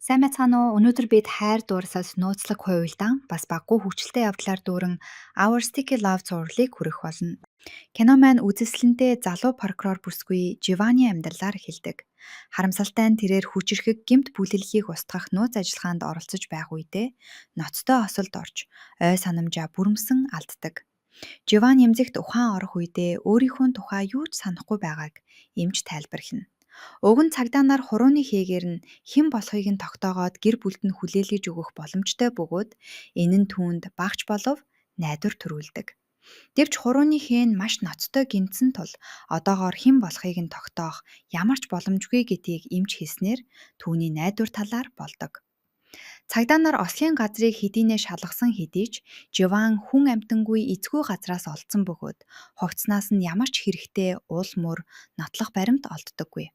Сайн байцгаана уу? Өнөөдөр бид хайр дуурсаас нууцлаг хуйлдаан бас баггүй хөвгчлөлтэй явдлаар дүүрэн Our Sticky Love зурлыг хүргэх болно. Кино маань үзэсгэлэнтэй залуу прокурор бүсгүй Живани амьдралаар эхэлдэг. Харамсалтай нь тэрээр хүчирхэг гэмт бүлэглэлийг устгах нууц ажиллагаанд оролцож байх үедээ ноцтой осолд орж ой санамжаа бүрмсэн алддаг. Живани эмзэгт ухаан орох үедээ өөрийнхөө тухай юу ч санахгүй байгааг эмч тайлбарлана. Уг нь цагдаа нар хурууны хийгээр нь хэн болохыг нь тогтоогоод гэр бүлд нь хүлээлгэж өгөх боломжтой бөгөөд энэ нь түүнд багч болов найдвар төрүүлдэг. Гэвч хурууны хийн маш ноцтой гинцэн тул одоогоор хэн болохыг нь тогтоох ямар ч боломжгүй гэдгийг эмч хэлснээр түүний найдвар талаар болдог. Цагдаа нар ослын газрыг хэдийнэ шалгасан хэдий ч Живан хүн амьтангүй эзгүй газраас олдсон бөгөөд хогцснаас нь ямар ч хэрэгтэй уул мөр нотлох баримт олддоггүй.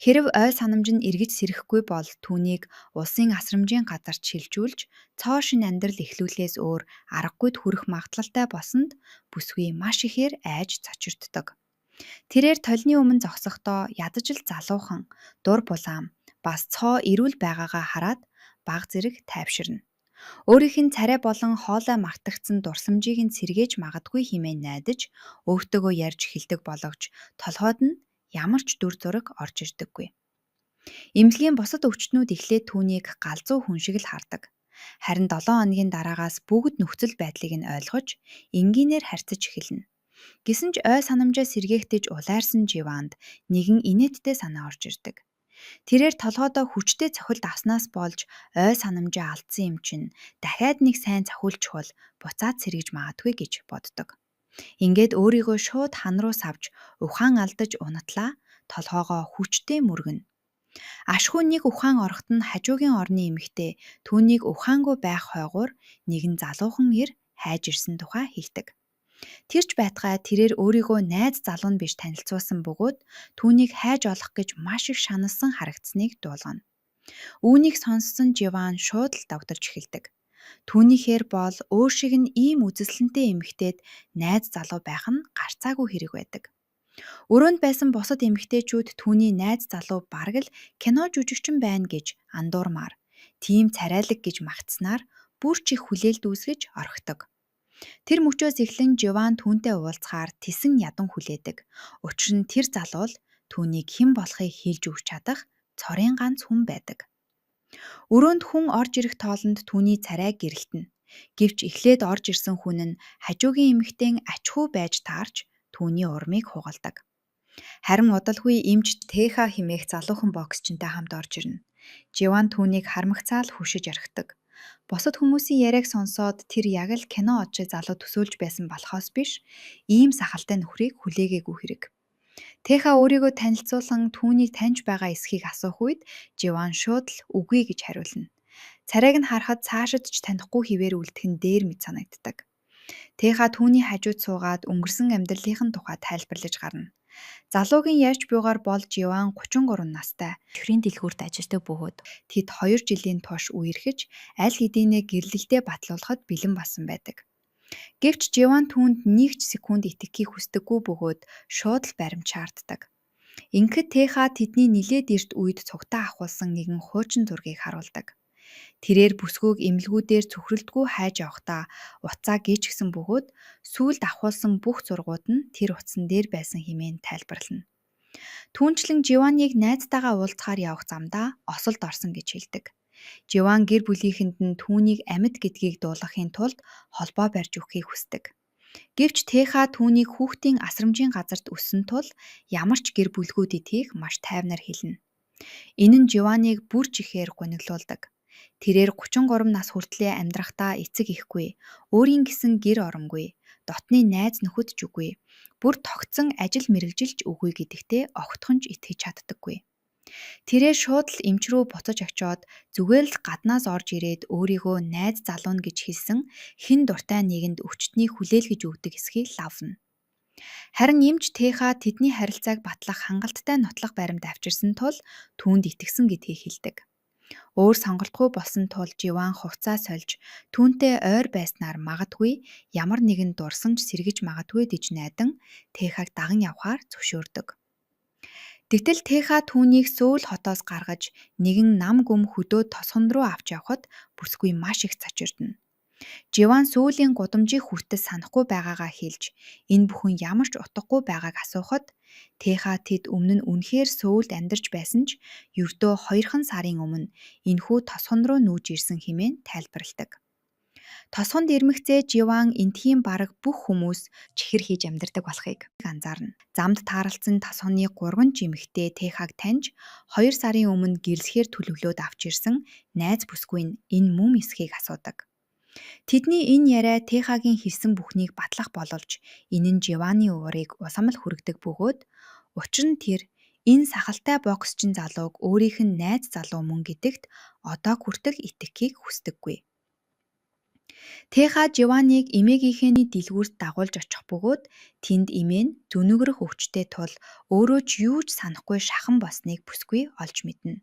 Хэрэв ой санамж нь эргэж сэрэхгүй бол түүнийг улсын асрамжийн газарт шилжүүлж цоо шин амьдрал эхлүүлэхээс өөр аргагүйд хүрэх магадлалтай болсонд бүсгүй маш ихээр айж цочирддог. Тэрээр толны өмнө зогсохдоо ядаж л залуухан дур булаам бас цоо эрүүл байгаагаа хараад баг зэрэг тайвширна. Өөрийнх нь царай болон хоолой мартагдсан дурсамжийг нь сэргээж магадгүй хэмээн найдаж өөртөөгөө ярьж эхэлдэг боловч толгойд нь ямар ч дүр зураг орж ирдэггүй. Эмнэлгийн бусад өвчтнүүд эхлээд түүнийг галзуу хүн шиг л хардаг. Харин 7 хоногийн дараагаас бүгд нөхцөл байдлыг нь ойлгож, энгийнээр харьцаж эхэлнэ. Гэсэн ч ой санамжаа сэргээхтэж улайрсан Живанд нэгэн инээдтэй санаа орж ирдэг. Тэрээр толгойдоо хүчтэй цохилт авснаас болж ой санамжаа алдсан юм чинь дахиад нэг сайн цохилчвал буцаад сэргэж магадгүй гэж боддог. Ингээд өөрийгөө шууд хан руу савж ухаан алдаж унатлаа толгоогоо хүчтэй мөргөнө. Ашгүй нэг ухаан орохт нь хажуугийн орны эмэгтэй түүнийг ухаангүй байх хойгуур нэгэн залуухан ир хайж ирсэн тухай хэлдэг. Тэрч байтгай тэрээр өөрийгөө найз залуу нь биш танилцуулсан бөгөөд түүнийг хайж олох гэж маш их шаналсан харагдсныг дуулгана. Үүнийг сонссон Живан шууд л догдорж эхэлдэг. Түүнийхээр бол өөр шиг нь ийм үзэсгэлэнтэй эмэгтэйд найз залуу байх нь гарцаагүй хэрэг байдаг. Өрөөнд байсан бусад эмэгтэйчүүд түүний найз залуу бараг л кино жүжигчин байна гэж андуурмаар, тийм царайлаг гэж магтснаар бүр ч их хүлээлт үүсгэж орхидог. Тэр мөчөөс эхлэн Живан түүнтэй уулзахаар тесэн ядан хүлээдэг. Учир нь тэр залуу л түүнийг хэн болохыг хэлж өгч чадах цорын ганц хүн байдаг. Өрөөнд хүн орж ирэх тоолонд түүний царай гэрэлтэнэ. Гэвч эхлээд орж ирсэн хүн нь хажуугийн эмэгтэйн ачхүү байж таарч түүний урмыг хугалдаг. Харин удалгүй эмч Тэха хэмээх залуухан боксчинтай хамт орж ирнэ. Живан түүнийг хармагцаал хүшиж орхидог. Бусад хүмүүсийн яриаг сонсоод тэр яг л кино очих залуу төсөөлж байсан болохоос биш, ийм сахалтай нөхрийг хүлээгээгүй хэрэг. Тэха өөрийгөө танилцуулан түүнийг таньж байгаа эсхийг асуух үед Живан шууд л үгүй гэж хариулна. Царайг нь харахад цаашид ч танихгүй хിവэр үлдэх нь дээр мэд санагддаг. Тэха түүний хажууд суугаад өнгөрсөн амьдралынхын тухай тайлбарлаж гарна. Залуугийн ярьж буйгаар бол Живан 33 настай. Тэхрийн дэлгүүрт ажилладаг бөгөөд тэд 2 жилийн турш үерхэж аль хэдийнэ гэрлэлтэд батлуулахад бэлэн болсон байдаг. Гэвч Живан түүнд нэг ч секунд итгэхийг хүсдэггүй бөгөөд шууд л баримт шаарддаг. Ингээд Тэха тэдний нилээд эрт үед цугтаа ахуулсан нэгэн хуучин зургийг харуулдаг. Тэрээр бүсгүйг эмнэлгүүдээр цөхрөлтгүй хайж явахдаа уцаа гээчихсэн бөгөөд сүүлд ахуулсан бүх зургууд нь тэр утсан дээр байсан хэмээн тайлбарлана. Түүнчлэн Живаныг найзтайгаа уулзахаар явах замдаа осолд орсон гэж хэлдэг. Живан гэр бүлийнхэнд нь түүнийг амьд гэдгийг дуулгахын тулд холбоо барьж өгөхийг хүсдэг. Гэвч Тэха түүнийг хүүхдийн асрамжийн газарт өссөн тул ямар ч гэр бүлгүй гэдгийг маш тайвнаар хэлнэ. Энэ нь Живаныг бүр ч ихээр гониглуулдаг. Тэрээр 33 нас хүртлээр амьдрахдаа эцэг ихгүй, өөрийн гэсэн гэр оронгүй, дотны найз нөхөд ч үгүй, бүр тогтсон ажил мэргэжилж үгүй гэдэгтээ огтхонч итгэж чаддаггүй. Тэрээр шууд л эмч рүү буцаж очиод зүгээр л гаднаас орж ирээд өөрийгөө найз залуу гэж хэлсэн хэн дуртай нэгэнд өчтний хүлээлгэж өгдөг эсхийг лавна. Харин эмч Тэха тэдний харилцааг батлах хангалттай нотлох баримт авчирсан тул түүнд итгэсэн гэдгийг хэлдэг. Өөр сонголтгүй болсон тул Живан хувцас сольж түүнтэй ойр байснаар магадгүй ямар нэгэн дурсамж сэргэж магадгүй гэж найдан Тэхаг даган явхаар зөвшөөрдөг. Тэгтэл Теха түүнийг Сөүл хотоос гаргаж нэгэн нам гүм хөдөө тосгон руу авч явхад бүсгүй маш их цочирдно. Живан Сөүлийн гудамжийг хүртэл санахгүй байгаагаа хэлж энэ бүхэн ямар ч утгагүй байгааг асуухад Теха тэд өмнө нь үнэхээр Сөүлд амьдарч байсан ч ердөө 2 сарын өмнө энэхүү тосгон руу нүүж ирсэн хэмээн тайлбарладаг. Тосгонд ирмэгцээ Живан энтхийн бараг бүх хүмүүс чихэр хийж амьдардаг болохыг анзаарна. Замд тааралцсан тосгоны 3 жимэгтэй Техаг таньж 2 сарын өмнө гэрлэхээр төлөвлөөд авч ирсэн найз бүсгүй нь энэ мөн эсхийг асуудаг. Тэдний энэ яриа Техагийн хэлсэн бүхнийг батлах боловч энэ нь Живаны уурыг усамл хүргэдэг бөгөөд учир нь тэр энэ сахалтай боксчин залууг өөрийнх нь найз залуу мөн гэдэгт одоо хүртэл итгэхийг хүсдэггүй. Теха Живаныг эмээгийнхээ дэлгүүрт дагуулж очих бөгөөд тэнд эмээ нь зүнэгрэх өвчтэй тул өөрөө ч юу ч санахгүй шахан болсныг бүсгүй олж мэднэ.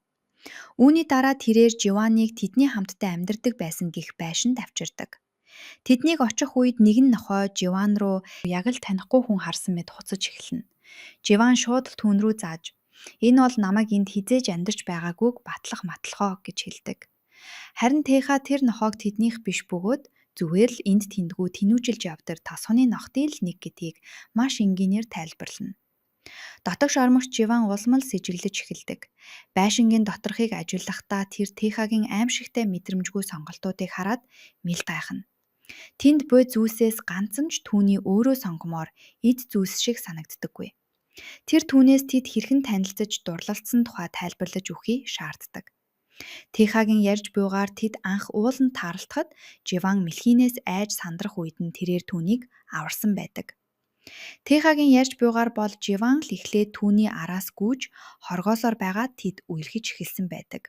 Үүний дараа тэрээр Живаныг тэдний хамтдаа амьдардаг байсан гэх байшинд авчирдаг. Тэднийг очих үед нэгэн нохой Живан руу яг л танихгүй хүн харсан мэт хуцаж эхэлнэ. Живан шууд л түүн рүү зааж "Энэ бол намайг энд хизээж амьдарч байгаагүйг батлах матлахоо" гэж хэлдэг. Харин Теха тэр нохоог тэднийх биш бөгөөд зүгээр л энд тэндгүү тэнүүжилж явдаг тосгоны нохтын л нэг гэдгийг маш энгийнээр тайлбарлана. Дотогш ормогч Живан улмал сэжиглэж эхэлдэг. Байшингийн доторхыг ажиглахдаа тэр Техагийн аимшигтай мэдрэмжгүй сонголтуудыг хараад мэл гайхна. Тэнд буй зүйлсээс ганцхан ч түүний өөрөө сонгомоор эд зүйлс шиг санагддаггүй. Тэр түүнээс тэд хэрхэн танилцаж дурлалцсан тухай тайлбарлаж өгөхийг шаарддаг. Техагийн ярьж буйгаар тэд анх ууланд тааралдахад Живан мэлхийнээс айж сандрах үед нь тэрээр түүнийг аварсан байдаг. Техагийн ярьж буйгаар бол Живан л эхлээд түүний араас гүйж хоргоосоор байгаад тэд үерхэж эхэлсэн байдаг.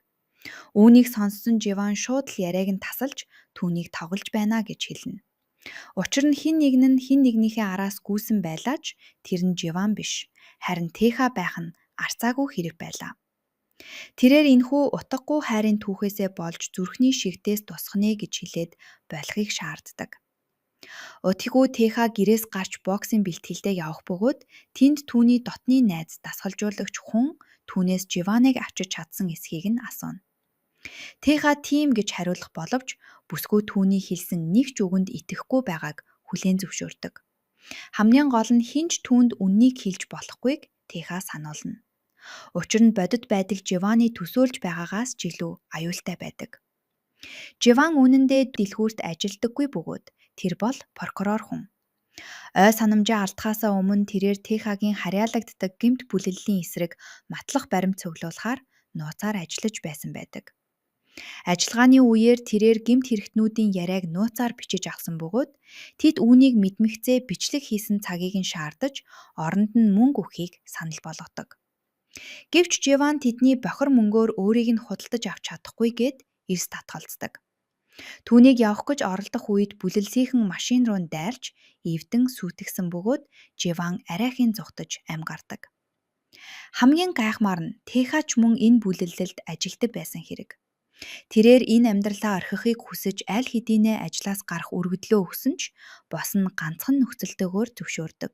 Үүнийг сонссон Живан шууд л яриаг нь тасалж түүнийг тоглож байна гэж хэлнэ. Учир нь хэн нэгнийхээ араас гүйсэн байлаа ч тэр нь Живан биш, харин Теха байх нь арцаагүй хэрэг байлаа. Тэрээр энэхүү утгагүй хайрын түүхээсээ болж зүрхний шигтээс тусах нэ гэж хэлээд болохыг шаарддаг. Өтгөө Теха гэрээс гарч боксing бэлтгэлдээ явах бөгөөд тэнд түүний дотны найз дасгалжуулагч хүн түүнээс Живаныг авчиж чадсан эсхийг нь асууна. Теха тийм гэж хариулах боловч бүсгүй түүний хэлсэн нэг ч үгэнд итгэхгүй байгааг хүлээн зөвшөөрдөг. Хамгийн гол нь хинч түүнд үннийг хэлж болохгүйг Теха сануулна. Учир нь бодит байдал Живаны төсөөлж байгаагаас ч илүү аюултай байдаг. Живан үнэндээ дэлгүүрт ажилдаггүй бөгөөд тэр бол прокурор хүн. Ой санамжаа алдахаасаа өмнө тэрээр Техагийн харьяалагддаг гэмт бүлэглэлийн эсрэг матлах баримт цуглуулахаар нууцаар ажиллаж байсан байдаг. Ажиллагааны үеэр тэрээр гэмт хэрэгтнүүдийн яриаг нууцаар бичиж авсан бөгөөд тэд үүнийг мэдмэгцээ бичлэг хийсэн цагийг нь шаардаж оронд нь мөнгө өгөхийг санал болгодог. Гэвч Живан тэдний бохир мөнгөөр өөрийг нь худалдаж авч чадахгүй гээд эрс татгалздаг. Түүнийг явах гэж оролдох үед бүлэлсийнхэн машин руу дайрч эвдэн сүйтгэсэн бөгөөд Живан арайхийн зүхтэж ам гардаг. Хамгийн гайхмаар нь Теха ч мөн энэ бүлэлдэлд ажилтдаг байсан хэрэг. Тэрээр энэ амьдралаа орхихыг хүсэж аль хэдийнэ ажлаас гарах өргөдлөө өгсөн ч бос нь ганцхан нөхцөлтэйгээр зөвшөөрдөг.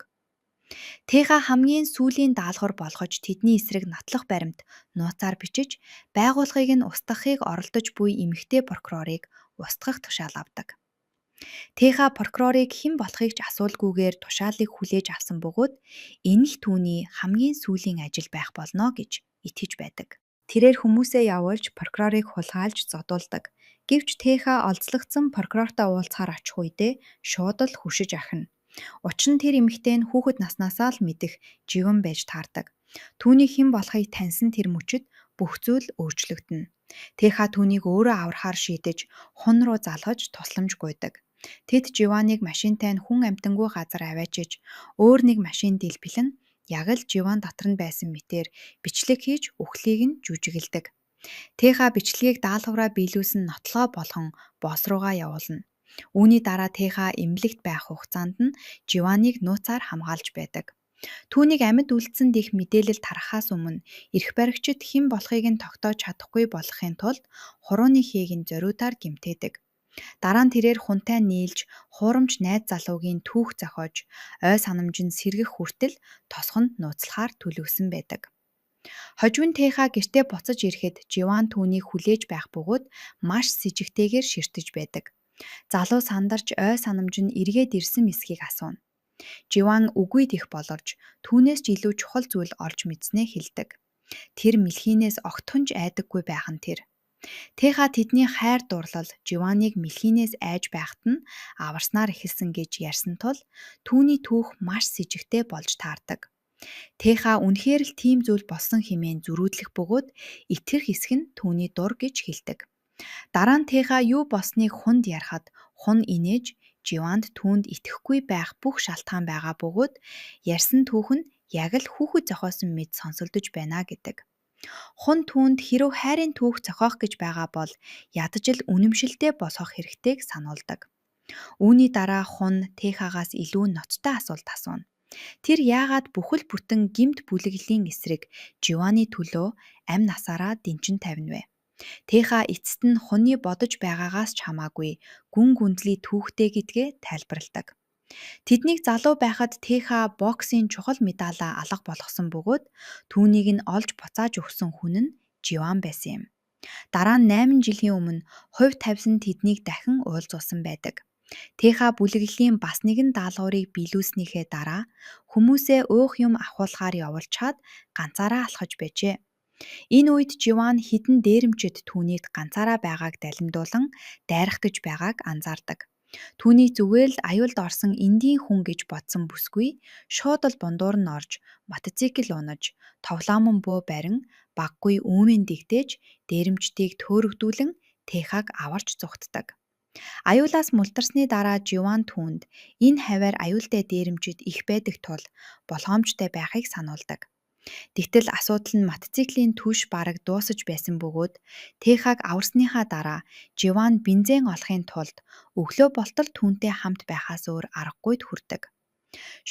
Теха хамгийн сүүлийн даалгавар болгож тэдний эсрэг нотлох баримт нууцаар бичиж байгууллагыг нь устгахыг оролдож буй эмэгтэй прокурорыг устгах тушаал авдаг. Теха прокурорыг хэн болохыг ч асуулгүйгээр тушаалыг хүлээж авсан бөгөөд энэ л түүний хамгийн сүүлийн ажил байх болно гэж итгэж байдаг. Тэрээр хүмүүсээ явуулж прокурорыг хулгайлж зодуулдаг. Гэвч Теха олзлогдсон прокурортой уулзахаар очих үедээ шууд л хүшиж ахна. Учир нь тэр эмэгтэй нь хүүхэд наснаасаа л мэдэх живэн байж таардаг. Түүний хэн болохыг таньсан тэр мөчид бүх зүйл өөрчлөгдөнө. Теха түүнийг өөрөө аврахаар шийдэж хун руу залгаж тусламж гуйдаг. Тэд Живаныг машинтай нь хүн амтангүй газар аваачиж өөр нэг машин дэлбэлэн яг л Живан дотор нь байсан мэтээр бичлэг хийж өхлийг нь жүжиглдэг. Теха бичлэгийг даалгавраа биелүүлсэн нотлоо болгон босс руугаа явуулна. Үүний дараа Теха эмнэлэгт байх хугацаанд нь Живаныг нууцаар хамгаалж байдаг. Түүнийг амьд үлдсэн дэх мэдээлэл тарахаас өмнө эрх баригчид хэн болохыг нь тогтоож чадахгүй болохын тулд хурууны хээг нь зориудаар гэмтээдэг. Дараа нь тэрээр хунтай нийлж хуурамч найз залуугийн түүх зохиож ой санамж нь сэргэх хүртэл тосгонд нууцлахаар төлөвлөсөн байдаг. Хожим нь Теха гэртээ буцаж ирэхэд Живан түүнийг хүлээж байх бөгөөд маш с ิจ гтэйгээр ширтэж байдаг. Залуу сандарч ой санамж нь эргээд ирсэн эсхийг асууна. Живан үгүй дэх болорж түүнээс ч илүү чухал зүйл олж мэдснээ хэлдэг. Тэр мэлхийнээс огтхонж айдаггүй байх нь тэр. Теха тэдний хайр дурлал Живаныг мэлхийнээс айж байхад нь аварснаар эхэлсэн гэж ярьсан тул түүний түүх маш с ิจ гтэй болж таардаг. Теха үнэхээр л тийм зүйл болсон хэмээн зөрүүдлэх бөгөөд итгэх хэсэг нь түүний дур гэж хэлдэг. Дараа нь Теха юу болсныг хунд ярихад хун инээж Живанд түүнд итгэхгүй байх бүх шалтгаан байгаа бөгөөд ярьсан түүх нь яг л хүүхэд зохиосон мэд сонсогдож байна гэдэг. Хун түүнд хэрв хайрын түүх зохиох гэж байгаа бол ядаж л үнэмшилтэй босгох хэрэгтэйг сануулдаг. Үүний дараа хун Техагаас илүү ноцтой асуулт асууна. Тэр яагаад бүхэл бүтэн гэмт бүлэглэлийн эсрэг Живаны төлөө амь насаараа дэнчин тавина вэ? Теха эцэст нь хуны бодож байгаагаас ч хамаагүй гүн гүнзлий түүхтэй гэдгээ тайлбарладаг. Тэднийг залуу байхад Теха боксын чухал медалаа алга болгосон бөгөөд түүнийг нь олж буцааж өгсөн хүн нь Живан байсан юм. Дараа нь 8 жилийн өмнө хувь тавьсан тэднийг дахин уулзуулсан байдаг. Теха бүлэглэлийн бас нэгэн даалгаврыг биелүүлснийхээ дараа хүмүүсээ уух юм ахуулахаар явуулчаад ганцаараа алхаж байжээ. Энэ үед Живан хідэн дээрэмчид түүнийг ганцаараа байгааг далимдуулан дайрах гэж байгааг анзаардаг. Түүний зүгээр л аюулд орсон энгийн хүн гэж бодсон бүсгүй шууд л бундуур нь орж мотоцикл унаж товлоомон буу барин баггүй үүмэн дэгдээж дээрэмчдийг төөрөгдүүлэн Техаг аварч зүхтдэг. Аюулаас мултарсны дараа Живан түүнд энэ хаваар аюултай дээрэмчид их байдаг тул болгоомжтой байхыг сануулдаг. Тэгтэл асуудал нь мотоциклийн түш бараг дуусаж байсан бөгөөд Техаг аварсныхаа дараа Живан бензин олохын тулд өглөө болтол түүнтэй хамт байхаас өөр аргагүйд хүрдэг.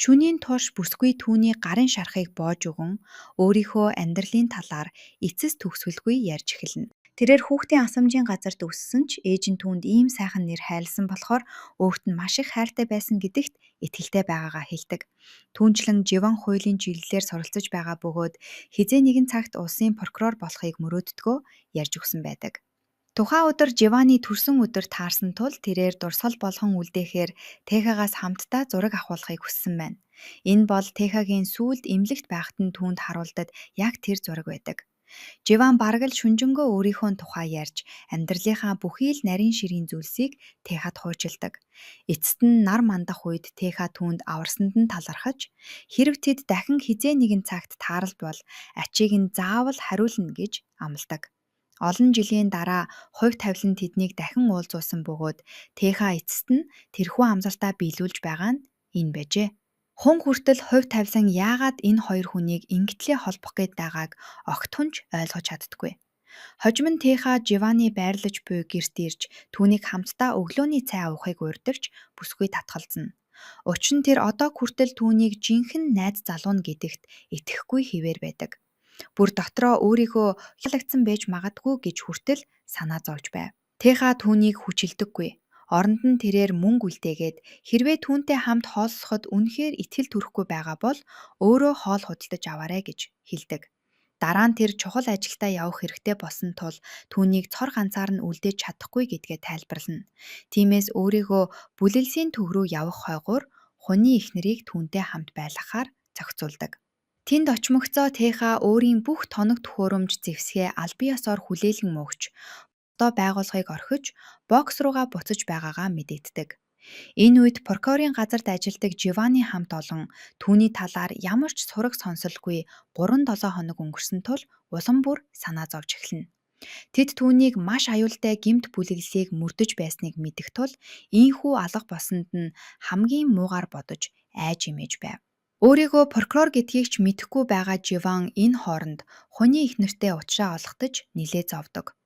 Шөнийн турш бүсгүй түүний гарын шарахыг боож өгөн өөрийнхөө амьдралын талаар эцэс төгсгөлгүй ярьж эхэлнэ. Тэрээр хүүхдийн асамжийн газарт өссөн ч ээж нь түүнд ийм сайхан нэр хайрласан болохоор өөрт нь маш их хайртай байсан гэдэгт итгэлтэй байгаагаа хэлдэг. Түүнчлэн Живан хуулийн чиглэлээр суралцж байгаа бөгөөд хизээ нэгэн цагт улсын прокурор болохыг мөрөөддгөө ярьж өгсөн байдаг. Тухайн өдөр Живаны төрсөн өдөр таарсан тул тэрээр дурсгал болгон үлдээхээр Техагаас хамтдаа зураг авахыг хүссэн байна. Энэ бол Техагийн сүүлд эмнэлэгт байхад нь түүнд харуулдад яг тэр зураг байдаг. Живан бараг л шүнжэнгөө өөрийнхөө тухай ярьж амьдралынхаа бүхий л нарийн ширийн зүйлсийг Техад хуучилдаг. Эцэст нь нар мандах үед Теха түүнд аварсанд нь талархаж хэрэг тэд дахин хизээ нэгэн цагт тааралбал ачийг нь заавал хариулна гэж амладаг. Олон жилийн дараа хувь тавилан тэднийг дахин уулзуулсан бөгөөд Теха эцэст нь тэрхүү амлалтаа биелүүлж байгаа нь энэ байжээ. Хун хүртэл хувь тавилан яагаад энэ хоёр хүнийг ингэтлээ холбох гээд байгааг огтхонч ойлгож чаддаггүй. Хожим нь Теха Живаны байрлаж буй гэрт ирж түүнийг хамтдаа өглөөний цай авахыг урьдчилж бүсгүй татгалзана. Учир нь тэр одоо хүртэл түүнийг жинхэнэ найз залуу нь гэдэгт итгэхгүй хэвээр байдаг. Бүр дотроо өөрийгөө хялагдсан байж магадгүй гэж хүртэл санаа зовж байв. Теха түүнийг хүчилдэггүй. Оронд нь тэрээр мөнгө үлдээгээд хэрвээ түүнтэй хамт хооллоход үнэхээр итгэл төрөхгүй байгаа бол өөрөө хоол худалдаж аваарай гэж хэлдэг. Дараа нь тэр чухал ажилдаа явах хэрэгтэй болсон тул түүнийг цор ганцаар нь үлдээж чадахгүй гэдгээ тайлбарлана. Тиймээс өөрийгөө бүлэлсийн төв рүү явах хойгоор хуны эхнэрийг түүнтэй хамт байлгахаар зохицуулдаг. Тэнд очмогцоо Теха өөрийн бүх тоног төхөөрөмж зэвсгээ албан ёсоор хүлээлгэн муугч одоо байгууллагыг орхиж бокс руугаа буцаж байгаагаа мэдэгддэг. Энэ үед прокурорын газарт ажилладаг Живаны хамт олон түүний талаар ямар ч сураг сонсолгүй 3-7 хоног өнгөрсөн тул улам бүр санаа зовж эхэлнэ. Тэд түүнийг маш аюултай гэмт бүлэглэлийг мөрдөж байсныг мэдэх тул ийхүү алга болсонд нь хамгийн муугаар бодож айж имэж байв. Өөрийгөө прокурор гэдгийг ч мэдэхгүй байгаа Живан энэ хооронд хуны эхнэртэй уулзаа олгодож нилээ зовдог.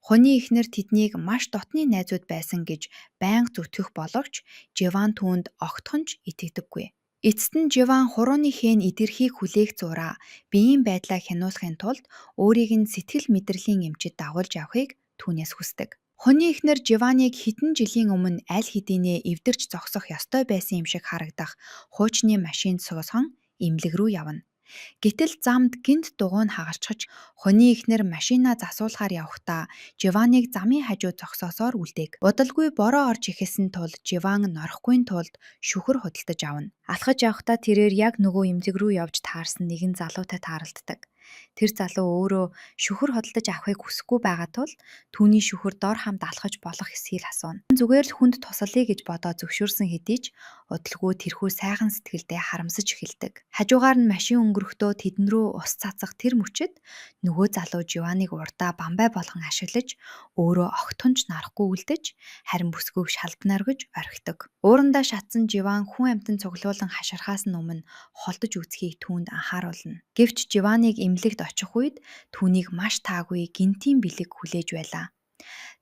Хуны эхнэр тэднийг маш дотны найзууд байсан гэж байнга зүтгэх боловч Живан түүнд огтхонч итгэдэггүй. Эцэст нь Живан хурууны хэн идэрхийг хүлээх зураа биеийн байдлаа хянуулахын тулд өөрийг нь сэтгэл мэдрэлийн эмчит дагуулж явахыг түүнээс хүсдэг. Хуны эхнэр Живаныг хэдэн жилийн өмнө аль хэдийнэ эвдэрч зогсох ёстой байсан юм шиг харагдах хуучны машинд суусан эмнэлэг рүү явна. Гэтэл замд гинт дугуй нь хагалчхаж хүний эхнэр машинаа засуулахаар явхдаа Живаныг замын хажуу зогсоосоор үлдээг. Удалгүй бороо орж ихэсэн тул Живан норохгүй тулд шүхэр худалдаж авна. Алхаж явхдаа тэрээр яг нөгөө эмзэг рүү явж таарсан нэгэн залуутай тааралддаг. Тэр залуу өөрөө шүхэр худалдаж авахыг хүсэхгүй байгаа тул түүний шүхэр дор хамт алхаж болох эсхийг асууна. Зүгээр л хүнд тусалъя гэж бодоо зөвшөөрсөн хэдий ч удалгүй тэрхүү сайхан сэтгэлдээ харамсаж эхэлдэг. Хажуугаар нь машин өнгөрөхдөө тэдэн рүү ус цацах тэр мөчид нөгөө залуу Живаныг урдаа бамбай болгон ашиглаж өөрөө огтхонч нарахгүй үлдэж харин бүсгүйг шалдан оргиж орхидог. Уурандаа шатсан Живан хүн амьтан цуглуулан хаширхаас нь өмнө холдож үзхийг түүнд анхааруулна. Гэвч Живаныг эмнэлэгт очих үед түүнийг маш таагүй гинтийн бэлэг хүлээж байлаа.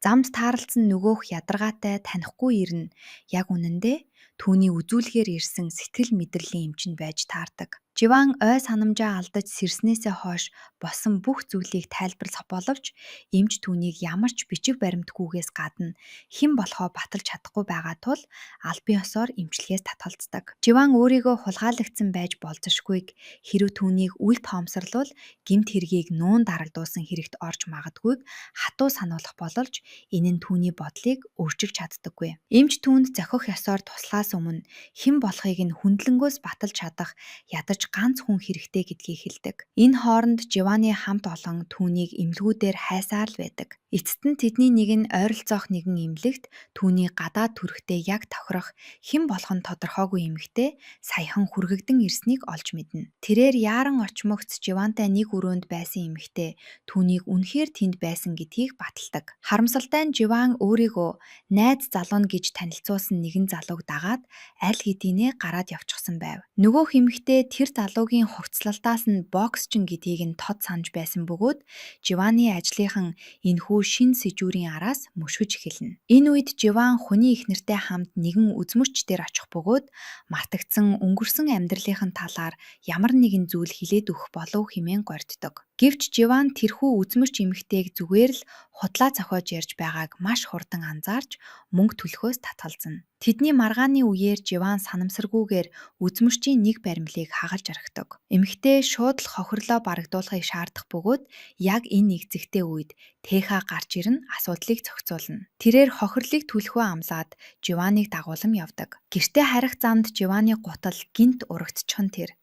Замд таарлцсан нөгөөх ядаргаатай танихгүй ирнэ. Яг үнэндээ түүний үзүүлгээр ирсэн сэтгэл мэдрэлийн эмч нь байж таардаг. Живан ой санамжаа алдаж сэрснээсээ хойш болсон бүх зүйлийг тайлбарлах боловч эмч түүнийг ямар ч бичиг баримтгүйгээс гадна хэн болохоо баталж чадахгүй байгаа тул албан ёсоор эмчилгээс татгалздаг. Живан өөрийгөө хулгайлагдсан байж болзошгүйг хэрв түүнийг үл тоомсорлвол гэмт хэргийг нуун дарагдуулсан хэрэгт орж магадгүйг хатуу сануулах боловч энэ нь түүний бодлыг өөрчилж чаддаггүй. Эмч түүнд зохих ёсоор туслахаас өмнө хэн болохыг нь хүндлэнгөөс баталж чадах ядаж ганц хүн хэрэгтэй гэдгийг хэлдэг. Энэ хооронд Живаны хамт олон түүнийг эмнэлгүүдээр хайсаар л байдаг. Эцэст нь тэдний нэг нь ойролцоох нэгэн эмнэлэгт түүний гадаад төрхтэй яг тохирох хэн болох нь тодорхойгүй эмэгтэй саяхан хүргэгдэн ирснийг олж мэднэ. Тэрээр яаран очмогц Живантай нэг өрөөнд байсан эмэгтэй түүнийг үнэхээр тэнд байсан гэдгийг баталдаг. Харамсалтай нь Живан өөрийгөө найз залуу гэж танилцуулсан нэгэн залууг дагаад аль хэдийнэ гараад явчихсан байв. Нөгөөх эмэгтэй тэр залуугийн хувцлалтаас нь боксчин гэдгийг нь тод санаж байсан бөгөөд Живаны ажлынхан энэхүү шин сэжүүрийн араас мөшгөж эхэлнэ. Энэ үед Живан хүний эхнэртэй хамт нэгэн үзмөрч дээр очих бөгөөд мартагдсан өнгөрсөн амьдралынхын талаар ямар нэгэн зүйл хэлээд өгөх болов хэмээн горьддог. Гэвч Живан тэрхүү үзмөрч эмэгтэйг зүгээр л худлаа зохиож ярьж байгааг маш хурдан анзаарч мөнгө төлөхөөс татгалзана. Тэдний маргааны үеэр Живан санамсаргүйгээр үзмөрчийн нэг баримлыг хагалж орхидог. Эмэгтэй шууд л хохирлоо барагдуулахыг шаардах бөгөөд яг энэ нэгцэгтэй үед Тэха гарч ирнэ асуудлыг зохицуулна. Тэрээр хохирлыг түлхвээ амлаад Живаныг дагуулan явдаг. Гэртээ харих замд Живаны гутал гинт урагдчихсан тэр.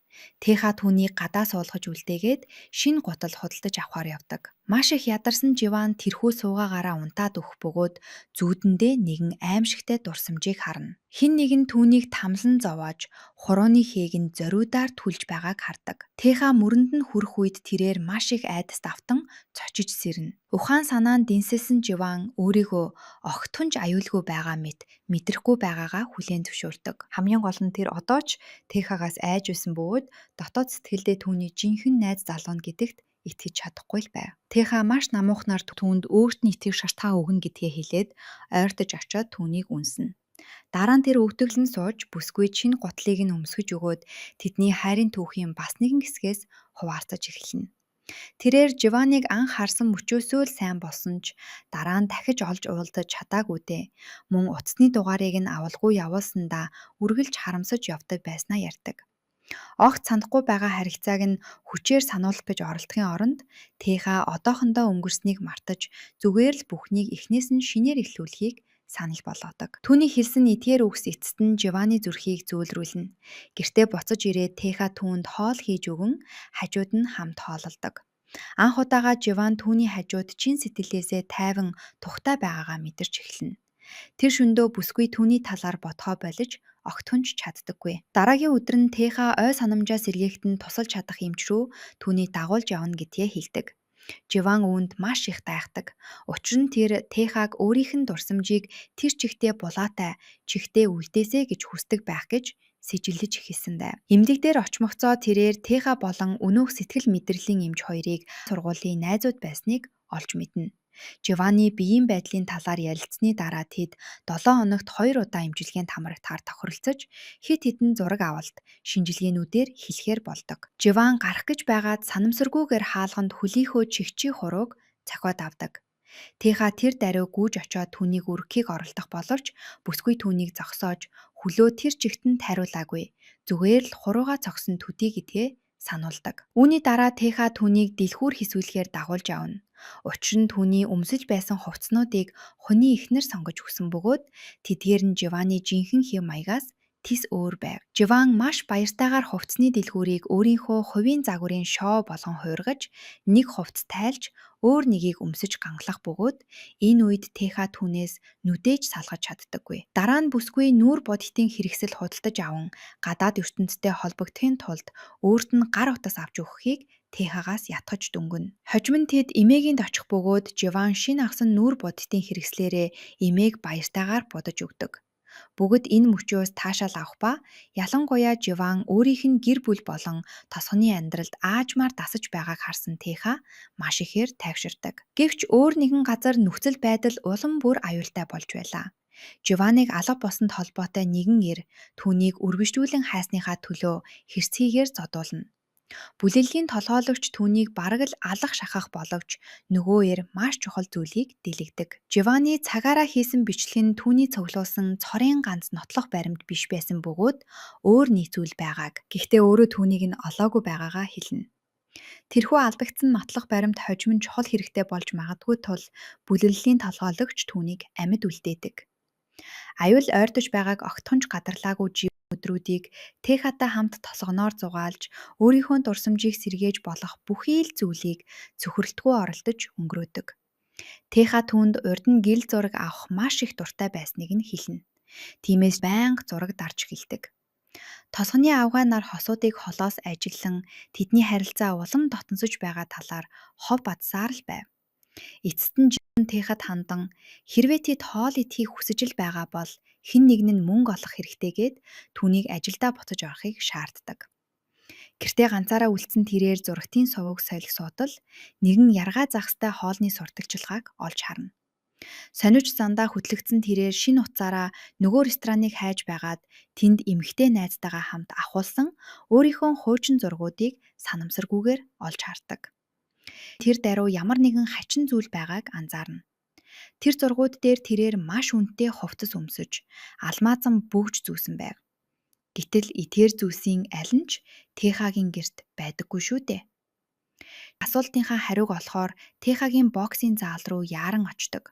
Тэха түүнийг гадаа суулгаж үлдээгээд шинэ гутал худалдаж авахаар явдаг. Маш их ядарсан Живан тэрхүү суугаагаараа унтаад өгөх бөгөөд зүүдэндээ нэгэн аимшигтай дурсамжийг харна. Хэн нэгэн түүнийг тамлан зовоож хурууны хээг нь зориудаар түлж байгааг хардаг. Тэха мөрөнд нь хүрэх үед тэрээр маш их айдас давтан цочиж сэрнэ. Ухаан санаанд дэнсэлсэн Живан өөрийгөө огтхонч аюулгүй байгаа мэт мэдрэхгүй байгаагаа хүлээн зөвшөөрдөг. Хамгийн гол нь тэр одоо ч Тэхагаас айж байсан бөгөөд дотоод сэтгэлдээ түүний жинхэнэ найз залуу гэдэгт итгэж чадахгүй л байв. Тэха маш намуухнаар түүнд өөрт нь итгэх шалтгаан өгнө гэдгээ хэлээд ойртож очиод түүнийг үнснэ. Дараа нь тэр өвдөглөн сууж бүсгүй шинэ гутлыг нь өмсгөж өгөөд тэдний хайрын түүхийн бас нэгэн хэсгээс хуваалцаж эхэлнэ. Тэрээр Живаныг анх харсан мөчөөсөө л сайн болсон ч дараа нь дахиж олж уулзаж чадаагүй дээ. Мөн утасны дугаарыг нь авалгүй явуулсандаа үргэлж харамсаж явдаг байснаа ярьдаг. Огт санахгүй байгаа харилцааг нь хүчээр сануулж оролдохын оронд Тэха одоохондоо өнгөрснийг мартаж зүгээр л бүхнийг эхнээс нь шинээр эхлүүлэхийг санал болгодог. Түүний хэлсэн эдгээр үгс эцэст нь Живаны зүрхийг зөөлрүүлнэ. Гэртээ буцаж ирээд Тэха түүнд хоол хийж өгөн хажууд нь хамт хоололдог. Анх удаага Живан түүний хажууд чин сэтгэлээсээ тайван тухтай байгаагаа мэдэрч эхэлнэ. Тэр шөндөө бүсгүй түүний талаар бодхоо болж огтхонч чаддаггүй. Дараагийн өдөр нь Тэха ой санамжаа сэргээхэд нь тусалж чадах эмч рүү түүнийг дагуулж явна гэдгээ хэлдэг. Живан үүнд маш их гайхдаг. Учир нь тэр Тэхаг өөрийнх нь дурсамжийг тэр чигтээ булаатай чигтээ үлдээсэ гэж хүсдэг байх гэж сэжиглэж эхэлсэн байв. Эмнэлэг дээр очмогцоо тэрээр Тэха болон өнөөх сэтгэл мэдрэлийн эмч хоёрыг сургуулийн найзууд байсныг олж мэднэ. Живаны биеийн байдлын талаар ярилцсны дараа тэд 7 хоногт 2 удаа эмчилгээнд хамрагтахаар тохиролцож хэд хэдэн зураг авалт шинжилгээнүүдээр хэлэхээр болдог. Живан гарах гэж байгаад санамсаргүйгээр хаалганд хөлийнхөө чигчий хурууг цохиод авдаг. Тэха тэр даруй гүйж очоод түүнийг өргөхийг оролдох боловч бүсгүй түүнийг зогсоож хөлөө тэр чигт нь тариулаагүй. Зүгээр л хурууга цогсон төдий гэдгээ сануулдаг. Үүний дараа Теха түүнийг дэлгүүр хэсүүлэхээр дагуулж авна. Учир нь түүний өмсөж байсан хувцснуудыг хүний эхнэр сонгож өгсөн бөгөөд тэдгээр нь Живаны жинхэнэ хэв маягаас тис өөр байв. Живан маш баяртайгаар хувцсны дэлгүүрийг өөрийнхөө хувийн загварын шоу болгон хуургаж, нэг хувцс тайлж, өөр нэгийг өмсөж гангалах бөгөөд энэ үед Теха түүнээс нүдээж салгаж чаддаггүй. Дараа нь бүсгүй нүүр бодитын хэрэгсэл худалдаж аван гадаад ертөнцтэй холбогдохын тулд өөрт нь гар утас авч өгөхийг Техагаас ятгаж дүнгэнэ. Хожим нь тэд эмээгийн очих бөгөөд Живан шинэ агсан нүүр бодитын хэрэгслээрээ эмээг баяртайгаар будаж өгдөг. Бүгд энэ мөчөөс таашаал авах ба ялангуяа Живан өөрийнх нь гэр бүл болон тосгоны амьдралд аажмаар дасаж байгааг харсан Теха маш ихээр тайвширдаг. Гэвч өөр нэгэн газар нөхцөл байдал улам бүр аюултай болж байлаа. Живаныг алга босонд холбоотой нэгэн эр түүнийг үргэлжлүүлэн хайсныхаа төлөө хэрцгийгээр зодуулна. Бүлэглэгийн толгойлогч түүнийг бараг л алах шахах боловч нөгөө эр маш чухал зүйлийг дэлгдэг. Живаны цагаараа хийсэн бичлэг нь түүний цуглуулсан цорын ганц нотлох баримт биш байсан бөгөөд өөр нэг зүйл байгааг. Гэхдээ өөрөө түүнийг нь олоогүй байгаагаа хэлнэ. Тэрхүү алдагдсан нотлох баримт хожим нь чухал хэрэгтэй болж магадгүй тул бүлэглэлийн толгойлогч түүнийг амьд үлдээдэг. Аюул ойртож байгааг огтхонч гадарлаагүй өдрүүдийг Техатай хамт толгоноор зугаалж, өөрийнхөө дурсамжийг сэргээж болох бүхий л зүйлийг цөхрөлтгүй оролдож өнгөрөөдөг. Теха түүнд урд нь гэл зураг авах маш их дуртай байсныг нь хэлнэ. Тиймээс байнга зураг дарж эхэлдэг. Тосгоны авгай нар хосуудыг холоос ажиллан тэдний харилцаа улам дотносож байгаа талаар хов бадсаар л байв. Эцэст нь Техад хандан хэрвээ тэд хоол идэхийг хүсэж л байгаа бол хэн нэгэн нь мөнгө олох хэрэгтэйгээд түүнийг ажилдаа буцаж орохыг шаарддаг. Гэртээ ганцаараа үлдсэн тэрээр зурагтын сувг солих суудал нэгэн яргаа загстай хоолны сурталчилгааг олж харна. Сониж зандаа хөтлөгдсөн тэрээр шинэ утсаараа нөгөө рестораныг хайж байгаад тэнд эмэгтэй найзтайгаа хамт ахуулсан өөрийнхөө хуучин зургуудыг санамсаргүйгээр олж хардаг. Тэр даруй ямар нэгэн хачин зүйл байгааг анзаарна. Тэр зургууд дээр тэрээр маш үнэтэй хувцас өмсөж, алмаазан бөгж зүүсэн байв. Гэтэл этээр зүүсийн аль нь ч Техагийн гэрт байдаггүй шүү дээ. Асуултынхаа хариуг олохоор Техагийн боксийн заал руу яаран очдог.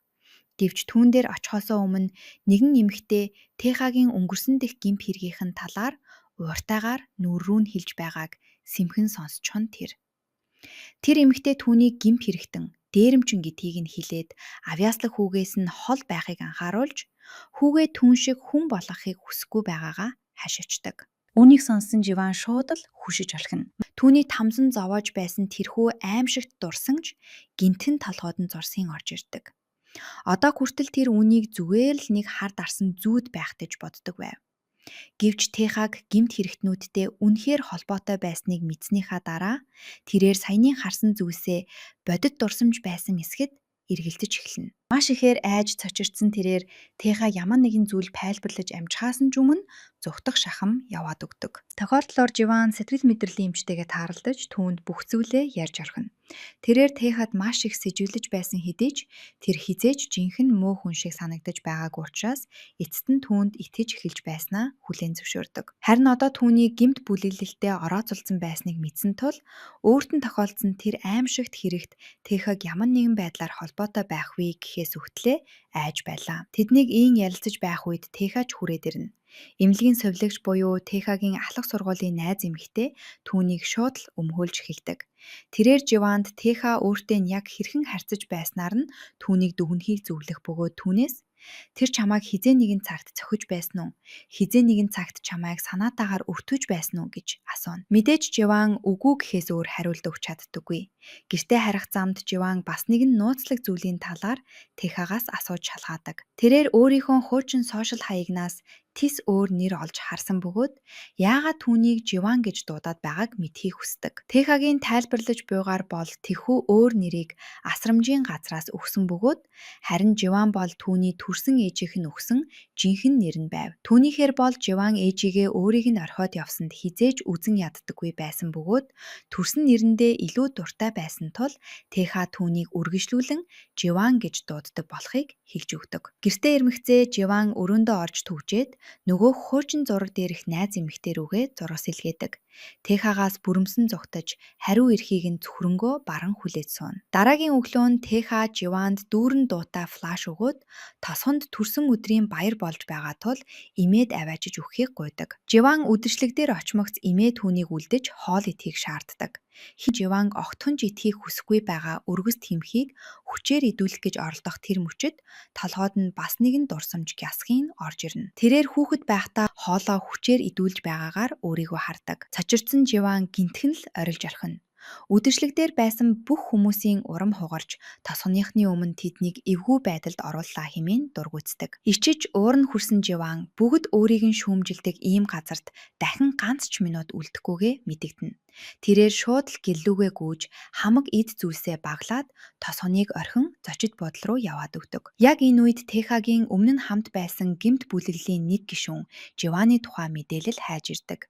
Гэвч түүн дээр очихоосоо өмнө нэгэн эмэгтэй Техагийн өнгөрсөн дэх гэмт хэргийнхэн талаар ууртайгаар нүур рүү нь хэлж байгааг сэмхэн сонсчихон тэр. Тэр эмэгтэй түүнийг гэмт хэрэгтэн дээрэмчин гэдгийг нь хэлээд авьяаслаг хүүгээс нь хол байхыг анхааруулж хүүгээ түн шиг хүн болгохыг хүсэхгүй байгаагаа хашаачдаг. Үүнийг сонссон Живан шууд л хүшиж олхино. Түүний тамсан зовоож байсан тэрхүү аимшигт дурсамж гинтэн толгойд нь зурсын орж ирдэг. Одоо хүртэл тэр үнийг зүгээр л нэг хар дарсан зүүд байх гэж боддог байв. Гэвч Техаг гэмт хэрэгтнүүдтэй үнэхээр холбоотой байсныг мэдснийхаа дараа тэрээр саяны харсан зүйлсээ бодит дурсамж байсан эсэхэд эргэлдэж эхэлнэ. Маш ихээр айж цочирдсан тэрээр Теха ямар нэгэн зүйл тайлбарлаж амжихаас нь өмнө зүгтах шахам яваад өгдөг. Тохиолдлоор Живан сэтгэл мэдрэлийн эмчтэйгээ тааралдаж түүнд бүх зүйлээ ярьж орхино. Тэрээр Техад маш их сэжиглэж байсан хэдий ч тэр хизээж жинхэнэ муу хүн шиг санагдаж байгаагүй учраас эцэст нь түүнд итгэж эхэлж байснаа хүлээн зөвшөөрдөг. Харин одоо түүний гэмт бүлэглэлтэд орооцолсон байсныг мэдсэн тул өөрт нь тохиолдсон тэр аимшигт хэрэгт Техаг ямар нэгэн байдлаар холбоотой байх вэ гэхээс үхтлээ айж байлаа. Тэднийг ийн ярилцаж байх үед Техач хүрээд ирнэ. Эмнэлгийн совилогч буюу Техагийн ахлах сургуулийн найз эмэгтэй түүнийг шууд л өмгөөлж эхэлдэг. Тэрээр Живанд Теха өөртөө нь яг хэрхэн харьцаж байснаар нь түүнийг дүгнэхийг зөвлөх бөгөөд түүнээс тэр чамайг хизээ нэгэн цагт цохиж байсан уу? Хизээ нэгэн цагт чамайг санаатаагаар өртөж байсан уу гэж асууна. Мэдээж Живан үгүй гэхээс өөр хариулт өгч чаддаггүй. Гэртээ харих замд Живан бас нэгэн нууцлаг зүйлийн талаар Техагаас асууж шалгаадаг. Тэрээр өөрийнхөө хуучин сошиал хаягнаас тис өөр нэр олж харсан бөгөөд яагаад түүнийг Живан гэж дуудаад байгааг мэдхийг хүсдэг. Техагийн тайлбарлаж буйгаар бол тэхүү өөр нэрийг асрамжийн газраас өгсөн бөгөөд харин Живан бол түүний төрсөн ээжийнх нь өгсөн жинхэнэ нэр нь байв. Түүнийхээр бол Живан ээжигээ өөрийг нь орхиод явсанд хизээж үзэн яддаггүй байсан бөгөөд төрсөн нэрэндээ илүү дуртай байсан тул Теха түүнийг үргэлжлүүлэн Живан гэж дууддаг болохыг хэлж өгдөг. Гэртээ ирмэгцээ Живан өрөөндөө орж төвжээд Нөгөө хуучин зураг дээрх найз эмэгтэй рүүгээ зураг сэлгээдэг. Техагаас бүрэмсэн зугтаж хариу эрхийг нь зөвхөрөнгөө баран хүлээж сууна. Дараагийн өглөө нь Теха Живанд дүүрэн дуутай флаш өгөөд тосгонд төрсөн өдрийн баяр болж байгаа тул имээд аваачиж өгөхийг гуйдаг. Живан үдшилэг дээр очмогц имээ түүнийг үлдэж хоол идэхийг шаарддаг. Живанг огтхон идхийг хүсэхгүй байгаа өргөс тэмхийг хүчээр идүүлэх гэж оролдох тэр мөчид толгойд нь бас нэгэн дурсамж гясхийн орж ирнэ. Тэрээр хүүхэд байхдаа хоолоо хүчээр идүүлж байгаагаар өөрийгөө хардаг. Цочирдсан Живан гинтхэн л орилж орхино. Үдшилэг дээр байсан бүх хүмүүсийн урам хугарч тосгоныхны өмнө тэднийг эвгүй байдалд орууллаа хэмээн дургуутдаг. Ичиж уурн хүрсэн Живан бүгд өөрийг нь шүүмжилдэг ийм газарт дахин ганц ч минут үлдэхгүйгээ мэдэгдэнэ. Тэрээр шууд л гэллүүгээ гүйж хамаг эд зүйлсээ баглаад тосгоныг орхин зочид бодол руу яваад өгдөг. Яг энэ үед Техагийн өмнө нь хамт байсан гэмт бүлэглэлийн нэг гишүүн Живаны тухай мэдээлэл хайж ирдэг.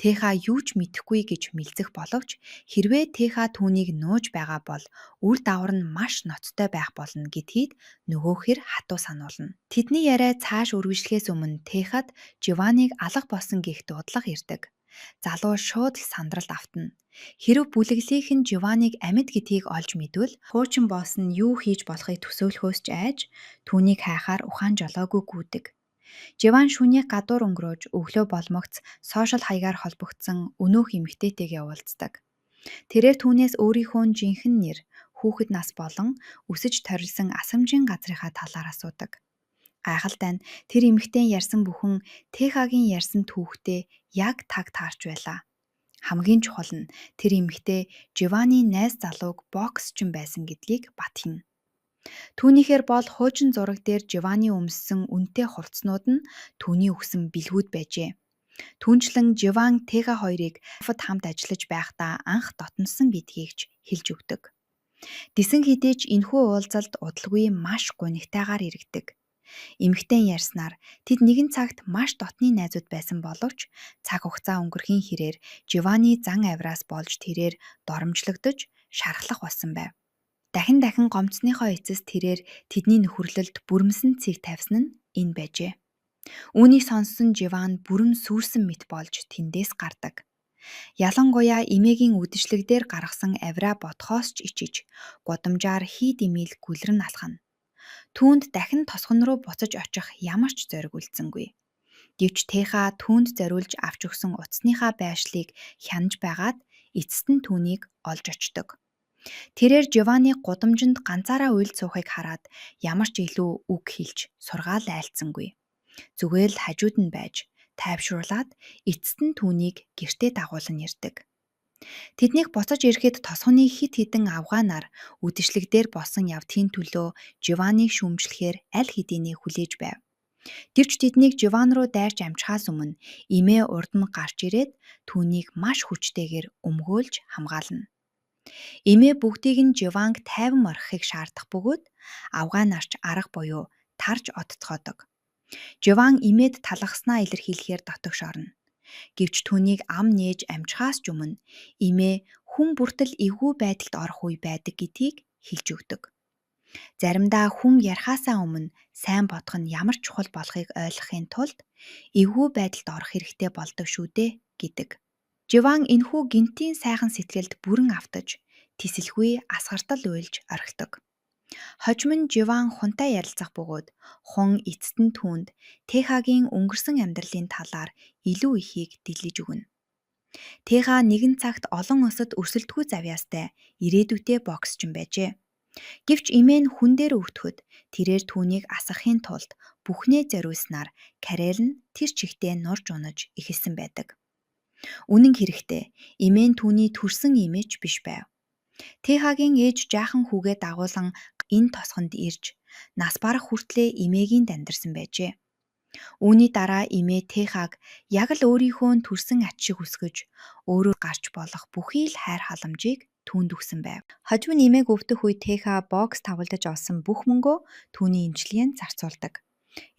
Теха юу ч мэдэхгүй гэж мэлзэх боловч хэрвээ Теха түүнийг нууж байгаа бол үр дагавар нь маш ноцтой байх болно гэдгийг нөгөөхөр хатуу сануулна. Тэдний яриа цааш үргэлжлэхээс өмнө Техад Живаныг алга болсон гэх дуудлага ирдэг. Залуу шууд л сандралд автна. Хэрв бүлэглийнх нь Живаныг амьд гэдгийг олж мэдвэл хуучин босс нь юу хийж болохыг төсөөлөхөөс ч айж түүнийг хайхаар ухаан жолоогүй гүйдэг. Живан шүнийг гадуур өнгөрөөж өглөө болмогц сошиал хаягаар холбогдсон өнөөх эмэгтэйтэйгээ уулздаг. Тэрээр түүнээс өөрийнхөө жинхэнэ нэр, хүүхэд нас болон өсөж торилсон асамжийн газрынхаа талаар асуудаг. Гайхалтай нь тэр эмэгтэй ярьсан бүхэн Техагийн ярьсан түүхтэй яг таг таарч байлаа. Хамгийн чухал нь тэр эмэгтэй Живаны найз залууг боксчин байсан гэдгийг батгина. Түүнийхээр бол хуучин зураг дээр Живаны өмссөн үнэтэй хувцснууд нь түүний өгсөн бэлгүүд байжээ. Түүнчлэн Живан Теха хоёрыг хамт ажиллаж байхдаа анх дотносон гэдгийг ч хэлж өгдөг. Дисэн хідээч энэхүү уулзалт удалгүй маш гунигтайгаар иргэдэг. Эмэгтэй ярьснаар тэд нэгэн цагт маш дотны найзууд байсан боловч цаг хугацаа өнгөрхийн хэрээр Живаны зан авираас болж тэрээр доромжлогдож шархлах болсон байв. Дахин гомцсныхоо эцэс тэрээр тэдний нөхөрлөлд бүрэмсэн цэг тавьсан нь энэ байжээ. Үүнийг сонссон Живан бүрэн сүрсэн мэт болж тэндээс гардаг. Ялангуяа эмээгийн үдшилэг дээр гаргасан авираа ботхоос ч ичиж, гудамжаар хий дэмийл гүлрэн алхана. Түүнд дахин тосгон руу буцаж очих ямар ч зориг үлдсэнгүй. Гэвч Теха түүнд зориулж авч өгсөн утасныхаа байршлыг хянаж байгаад эцэст нь түүнийг олж очдог. Тэрээр Живаны гудамжинд ганцаараа уйлд суухыг хараад ямар ч илүү үг хэлж сургаал айлцсангүй. Зүгээр л хажууд нь байж тайвшруулад эцэст нь түүнийг гэртээ дагуулan ирдэг. Тэднийг буцаж ирэхэд тосгоны хит хитэн авгаанаар үдшилэг дээр босон явдгийн төлөө Живаныг шүүмжлэхээр аль хэдийнэ хүлээж байв. Гэвч тэднийг Живан руу дайрч амжихаас өмнө эмээ урд нь гарч ирээд түүнийг маш хүчтэйгээр өмгөөлж хамгаална. Эмээ бүгдийг нь Живанг тайван орхихыг шаардах бөгөөд авгаанаарч арга буюу тарж одцгоодог. Живан эмээд талхаснаа илэрхийлэхээр дотогш орно. Гэвч түүнийг ам нээж амжихаас ч өмнө эмээ хүн бүртэл эвгүй байдалд орох үе байдаг гэдгийг хэлж өгдөг. Заримдаа хүн ярихаасаа өмнө сайн бодох нь ямар чухал болохыг ойлгохын тулд эвгүй байдалд орох хэрэгтэй болдог шүү дээ гэдэг. Живан энэхүү гинтийн сайхан сэтгэлд бүрэн автаж тисэлгүй асгартал уйлж орхидог. Хожим нь Живан хунтай ярилцах бөгөөд хун эцэст нь түүнд Техагийн өнгөрсөн амьдралын талаар илүү ихийг дэлгэж өгнө. Теха нэгэн цагт олон улсад өрсөлдөхүй завьяастай ирээдүйтэй боксчин байжээ. Гэвч эмээ нь хүн дээр өвтөхөд тэрээр түүнийг асгахын тулд бүхнээ зориулснаар карьер нь тэр чигтээ нурж унаж эхэлсэн байдаг. Үнэн хэрэгтээ эмээ нь түүний төрсөн эмээч биш байв. Техагийн ээж жаахан хүүгээ дагуулan энэ тосгонд ирж нас барах хүртлээр эмээгийн дандарсан байжээ. Үүний дараа эмээ Техаг яг л өөрийнхөө төрсөн ач шиг үсгэж өөрөө гарч болох бүхий л хайр халамжийг түүнд өгсөн байв. Хожим нь эмээг өвдөх үе Теха бокс тавалдаж олсон бүх мөнгөө түүний эмчилгээнд зарцуулдаг.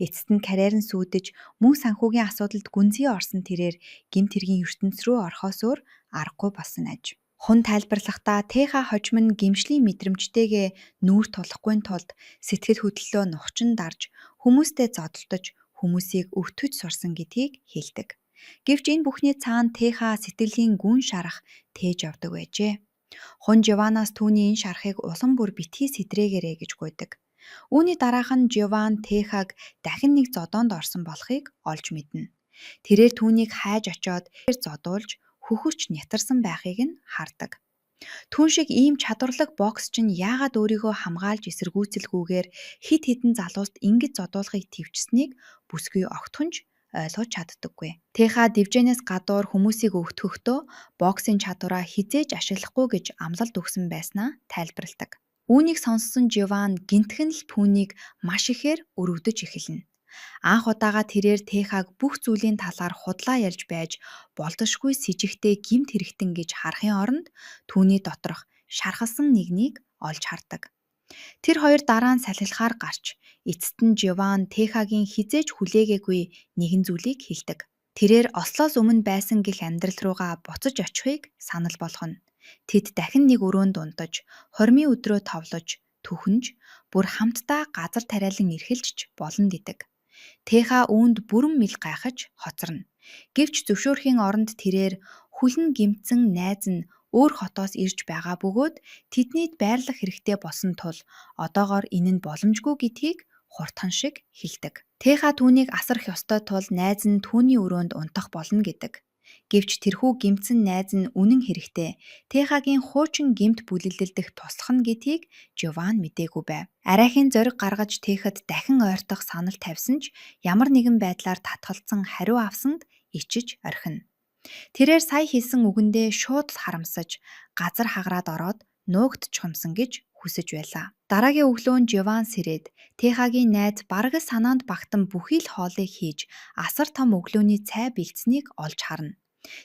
Эцэст нь карьер нь сүйдэж мөн санхүүгийн асуудалд гүнзгий орсон тэрээр гэмт хэргийн ертөнц рүү орохоос өөр аргагүй болсон аж. Хун тайлбарлахдаа Теха хожим нь гэмшлийн мэдрэмжтэйгээ нүүр тулахгүй тулд сэтгэл хөдлөлөө нухчин дарж хүмүүстэй зодтолдож хүмүүсийг өвтөж сурсан гэдгийг хэлдэг. Гэвч энэ бүхний цаана Теха сэтгэлийн гүн шарах тээж явдаг байжээ. Хун Живанаас түүний энэ шарахыг улам бүр битгий сэтрээгээрэй гэж гуйдаг. Үүний дараах нь Живан Техаг дахин нэг зодоонд орсон болохыг олж мэднэ. Тэрээр түүнийг хайж очоод зодуулж хөхөж нятарсан байхыг нь хардаг. Түүн шиг ийм чадварлаг боксч нь яагаад өөрийгөө хамгаалж эсэргүүцэлгүйгээр хид хідэн залууст ингэж зодуулахыг төвчсэнийг бүсгүй огтхонч ойлгож чаддаггүй. Теха дивжэнээс гадуур хүмүүсийг өвтгөхдөө боксын чадвараа хизээж ашиглахгүй гэж амлалт өгсөн байснаа тайлбарладаг. Үүнийг сонссон Живан гинтхэн л түүнийг маш ихээр өрөвдөж эхэлнэ. Анх удаага тэрээр Техаг бүх зүйлийн талаар худлаа ярьж байж болдошгүй с ижигтэй гэмт хэрэгтэн гэж харахын оронд түүний доторх шархалсан нэгнийг олж хардаг. Тэр хоёр дараа нь салхилахаар гарч эцэст нь Живан Техагийн хизээж хүлээгээгүй нэгэн зүйлийг хэлдэг. Тэрээр Ослоос өмнө байсан гих амьдрал руугаа буцаж очихыг санал болгоно. Тэд дахин нэг өрөөнд унтаж, хормын өдрөө товлож, түхэнж, бүр хамтдаа газар тариалан эрхэлж болно гэдэг. Теха үүнд бүрэн мэл гайхаж хоцорно. Гэвч зөвшөөрхийн оронд тэрээр хүлэн гэмтсэн найз нь өөр хотоос ирж байгаа бөгөөд тэднийд байрлах хэрэгтэй болсон тул одоогоор энэ нь боломжгүй гэдгийг хурдхан шиг хэлдэг. Теха түүнийг асрах ёстой тул найз нь түүний өрөөнд унтах болно гэдэг. Гэвч тэрхүү гэмтсэн найз нь үнэн хэрэгтэй. Техагийн хуучин гэмт бүлэлдэх туслах нь гэдгийг Живан мэдээгүй байв. Арайхийн зориг гаргаж Техад дахин ойртох санал тавьсан ч ямар нэгэн байдлаар татгалцсан хариу авсанд ичиж орхино. Тэрээр сая хэлсэн үгэндээ шууд харамсаж газар хаграад ороод нуугдчихмсан гэж хүсэж байлаа. Дараагийн өглөө Живан сэрээд Техагийн найз бараг санаанд багтан бүхий л хоолыг хийж асар том өглөөний цай бэлдсэнийг олж харна.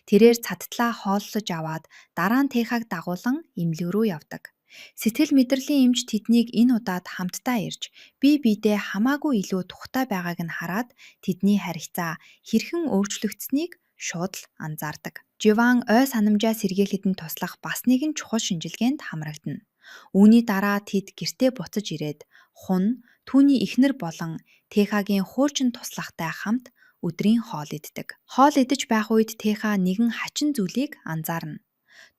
Тэрээр цадтлаа хооллож аваад дараа нь Техаг дагуулan эмнэлэг рүү явдаг. Сэтгэл мэдрэлийн эмч тэднийг энэ удаад хамтдаа ирж бие биедээ хамаагүй илүү тухтай байгааг нь хараад тэдний харилцаа хэрхэн өөрчлөгдсөнийг шууд л анзаардаг. Живан ой санамжаа сэргийлэхэд нь туслах бас нэгэн чухал шинжилгээнд хамрагдана. Үүний дараа тэд гэртээ буцаж ирээд хун, түүний эхнэр болон Техагийн хуучин туслахтай хамт өдрийн хоол иддэг. Хоол идэж байх үед Теха нэгэн хачин зүйлийг анзаарна.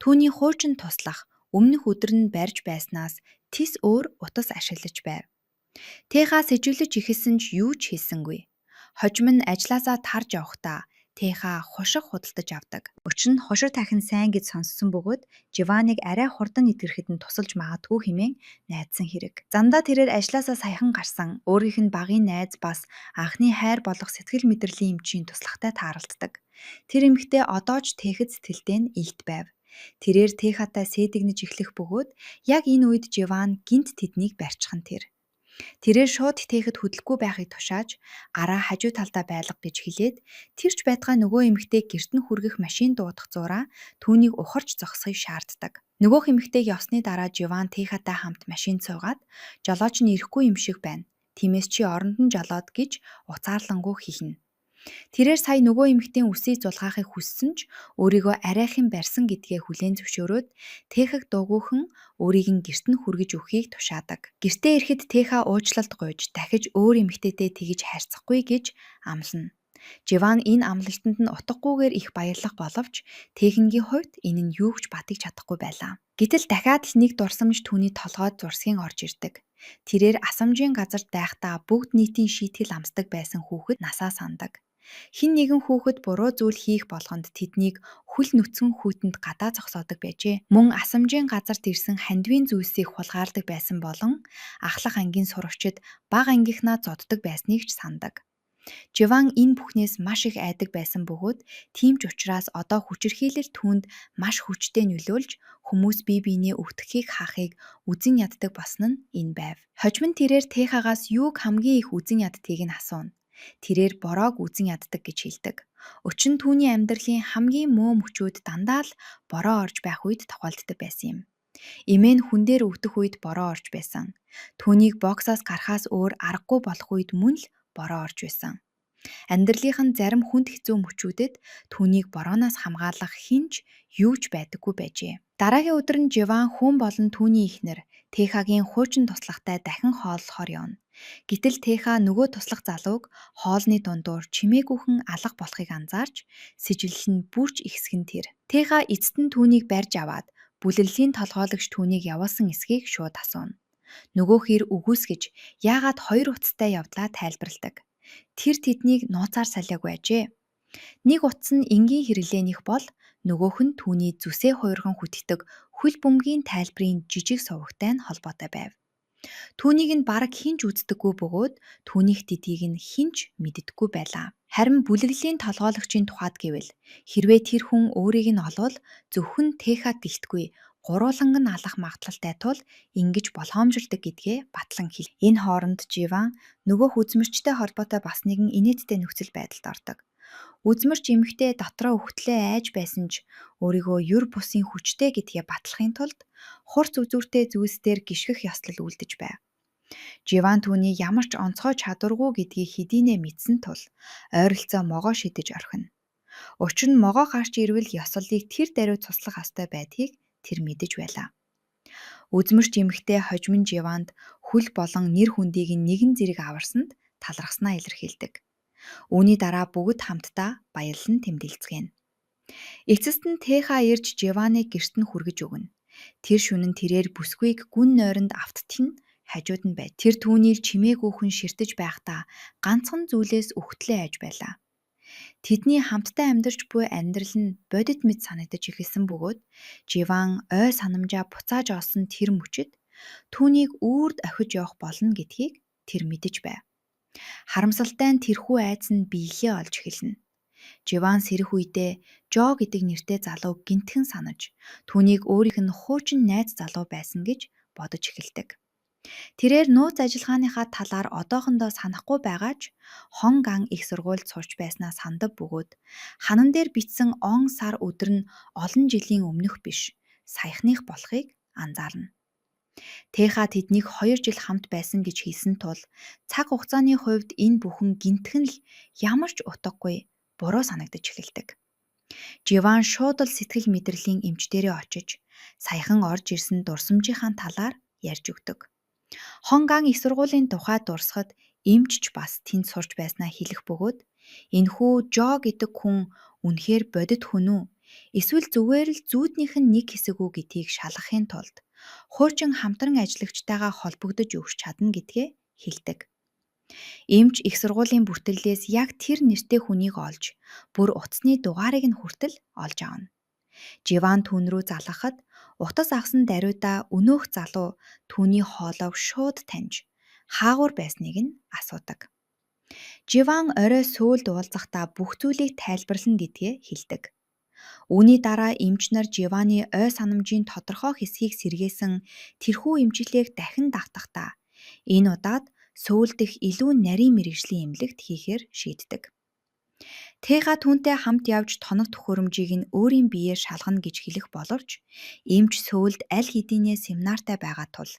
Түүний хуучин туслах өмнөх өдөр нь барьж байснаас тис өөр утас ашиглаж байв. Теха сэжүүлж ихэлсэн ч юу ч хэлсэнгүй. Хожим нь ажилласаа тарж явахдаа Теха хушиг худалдаж авдаг. Өчир нь хушиг тахин сайн гэж сонссон бөгөөд Живаныг арай хурдан идэврэхэд нь тусалж магадгүй хэмээн найдсан хэрэг. Замдаа тэрээр ажилласаа саяхан гарсан өөрийнх нь багын найз бас анхны хайр болох сэтгэл мэдрэлийн эмчийн туслахтай тааралддаг. Тэр эмэгтэй одоо ч Техэд сэтгэлдээ нь илт байв. Тэрээр Техатай сээдэгнэж эхлэх бөгөөд яг энэ үед Живан гинт тэднийг барьчихан тэр. Тэрээр шууд Техэд хөдөлгүй байхыг тушааж гараа хажуу талдаа байлга гэж хэлээд тэрч байтугай нөгөө эмэгтэй гэрт нь хүргэх машин дуудах зураа түүнийг ухарч зогсохыг шаарддаг. Нөгөөх эмэгтэйг явсны дараа Живан Техатай хамт машин суугаад жолооч нь ирэхгүй юм шиг байна. Тиймээс чи оронд нь жолоод гэж уцаарлангуй хэлнэ. Тэрээр сая нөгөө эмэгтэйн үсийг зулгаахыг хүссэн ч өөрийгөө арайхан барьсан гэдгээ хүлээн зөвшөөрөөд Техаг дуугүйхэн өөрийг нь гэрт нь хүргэж өгөхийг тушаадаг. Гэртээ ирэхэд Теха уучлалт гуйж дахиж өөр эмэгтэйтэй тэгж харьцахгүй гэж амлана. Живан энэ амлалтанд нь утгагүйгээр их баярлах боловч Техингийн хувьд энэ нь юу ч батгаж чадахгүй байлаа. Гэтэл дахиад л нэг дурсамж түүний толгойд зурсхийн орж ирдэг. Тэрээр асамжийн газарт байхдаа бүгд нийтийн шийтгэл амсдаг байсан хүүхэд насаа сандаг. Хэн нэгэн хүүхэд буруу зүйл хийх болгонд тэднийг хүл нүцгэн хүйтэнд гадаа зогсоодог байжээ. Мөн асамжийн газарт ирсэн хандивын зүйлсийг хулгаардаг байсан болон ахлах ангийн сурагчид бага ангийнхнаа зоддог байсныг ч сандаг. Живан энэ бүхнээс маш их айдаг байсан бөгөөд тийм ч учраас одоо хүчирхийлэл түүнд маш хүчтэй нөлөөлж хүмүүс бие биенээ өвтгөхийг хаахыг үзэн яддаг болсон нь энэ байв. Хожим нь тэрээр Техагаас юуг хамгийн их үзэн яддгийг нь асууна. Тэрээр бороог үзэн яддаг гэж хэлдэг. Өчир нь түүний амьдралын хамгийн муу мөчүүд дандаа л бороо орж байх үед тохиолддог байсан юм. Эмээ нь хүн дээр өвдөх үед бороо орж байсан. Түүнийг боксоос гарахаас өөр аргагүй болох үед мөн л бороо орж байсан. Амьдралынх нь зарим хүнд хэцүү мөчүүдэд түүнийг борооноос хамгаалах хинч юу ч байдаггүй байжээ. Дараагийн өдөр нь Живан хүн болон түүний эхнэр Тэхагийн хуучин туслагтай дахин хооллохоор явна. Гэтэл Тэха нөгөө туслах залууг хоолны дундуур чимээгүйхэн алга болохыг анзаарч сэжиглэл нь бүрч ихсгэн тэр. Тэха эцэст нь түүнийг барьж аваад бүлэглэлийн толгойлогч түүнийг явуулсан эсхийг шууд асууна. Нөгөө хэр үгүйсгэж яагаад хоёр утастай явдлаа тайлбарладаг. Тэр тэднийг нууцаар салиагүй ажээ. Нэг утас нь энгийн хэрэглээнийх бол нөгөөх нь түүний зүсээ хуйрган хүтгдэг хөл бөмбөгийн тайлбарын жижиг сувагтай нь холбоотой байв. Түүнийг нь бараг хинж үздэггүй бөгөөд түүнийх тэдийг нь хинж мэддэггүй байлаа. Харин бүлэглэлийн толгойлогчийн тухайд гэвэл хэрвээ тэр хүн өөрийг нь олвол зөвхөн Тэхад гихтгүй гурвууланг нь алах магадлалтай тул ингэж болгоомжилдог гэдгээ батлан хэл. Энэ хооронд Живан нөгөөх үзмэрчтэй холбоотой бас нэгэн инээдтэй нөхцөл байдалд ордог. Үзмэрч эмэгтэй дотроо үхтлээ айж байсан ч өөрийгөө юр бусын хүчтэй гэдгээ батлахын тулд хурц үзүүртэй зүйлсээр гიშгэх ёслол үлдэж байв. Живан түүний ямар ч онцгой чадваргүй гэдгийг хэдийнэ мэдсэн тул ойролцоо могоо шидэж орхино. Учир нь могоо гарч ирвэл ёслолыг тэр даруй туслах ёстой байдгийг тэр мэдэж байлаа. Үзмэрч эмэгтэй хожимн Живанд хөл болон нэр хүндийг нэгэн зэрэг аварсанд талархснаа илэрхийлдэг. Үүний дараа бүгд хамтдаа баярлан тэмдэглэцгээв. Эцэст нь Тэха ирж Живаныг гэрт нь хүргэж өгнө. Тэр шөнө нь тэрээр бүсгүйг гүн нойронд авттын хажууд нь байд. Тэр түүнийг чимээгүйхэн ширтэж байхдаа ганцхан зүйлээс үхтлээ айж байлаа. Тэдний хамтдаа амьдарч буй амьдрал нь бодит мэт санагдаж эхэлсэн бөгөөд Живан ой санамжаа буцааж олсон тэр мөчид түүнийг үрд ахиж явах болно гэдгийг тэр мэдэж байв. Харамсалтай нь тэрхүү айдас нь биелээ олж эхэлнэ. Живан сэрэх үедээ Жо гэдэг нэртэй залуу гинтхэн санаж түүнийг өөрийнх нь хуучин найз залуу байсан гэж бодож эхэлдэг. Тэрээр нууц ажиллагааныхаа талаар одоохондоо санахгүй байгаа ч хон ган их сургуульд сурч байснаа сандав бөгөөд ханан дээр бичсэн он сар өдөр нь олон жилийн өмнөх биш, саяхных болохыг анзаарна. Тэха тэднийг 2 жил хамт байсан гэж хэлсэн тул цаг хугацааны хувьд энэ бүхэн гинтхэн л ямар ч утгагүй буруу санагдаж эхэлдэг. Живан шууд л сэтгэл мэдрэлийн эмч дээрээ очиж саяхан орж ирсэн дурсамжийнхаа талаар ярьж өгдөг. Хонган их сургуулийн тухайд дурсахад эмчч бас тэнд сурч байснаа хэлэх бөгөөд энэхүү Жо гэдэг хүн үнэхээр бодит хүн үү? Эсвэл зүгээр л зүүднийх нь нэг хэсэг үү гэдгийг шалгахын тулд хуучин хамтран ажиллагчтайгаа холбогдож өгч чадна гэдгээ хэлдэг. Эмч их сургуулийн бүртгэлээс яг тэр нэртэй хүнийг олж бүр утасны дугаарыг нь хүртэл олж авна. Живан түүн рүү залгахад утас авсан даруйдаа өнөөх залуу түүний хоолойг шууд таньж хаагур байсныг нь асуудаг. Живан орой сөүлд уулзахдаа бүх зүйлийг тайлбарлана гэдгээ хэлдэг. Үүний дараа эмч нар Живаны ой санамжийн тодорхой хэсгийг сэргээсэн тэрхүү эмчилгээг дахин давтахдаа энэ удаад сөүл дэх илүү нарийн мэргэжлийн эмнэлэгт хийхээр шийддэг. Тэха түүнтэй хамт явж тоног төхөөрөмжийг нь өөрийн биеэр шалгана гэж хэлэх боловч эмч сөүлд аль хэдийнэ семинартай байгаа тул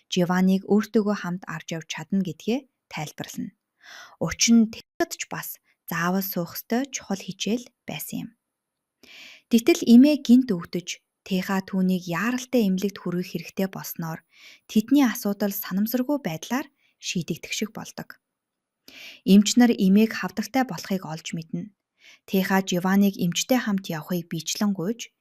Живаныг өөртөөгөө хамт авч явж чадна гэдгээ тайлбарлана. Учир нь Тэхад ч бас заавал суух ёстой чухал хичээл байсан юм. Гэтэл эмээ гинт өвдөж Тэха түүнийг яаралтай эмнэлэгт хүргэх хэрэгтэй болсноор тэдний асуудал санамсаргүй байдлаар шийдэгдэх шиг болдог. Эмч нар эмээг хавдагтай болохыг олж мэднэ. Тэха Живаныг эмчтэй хамт явахыг бичлэн гуйж,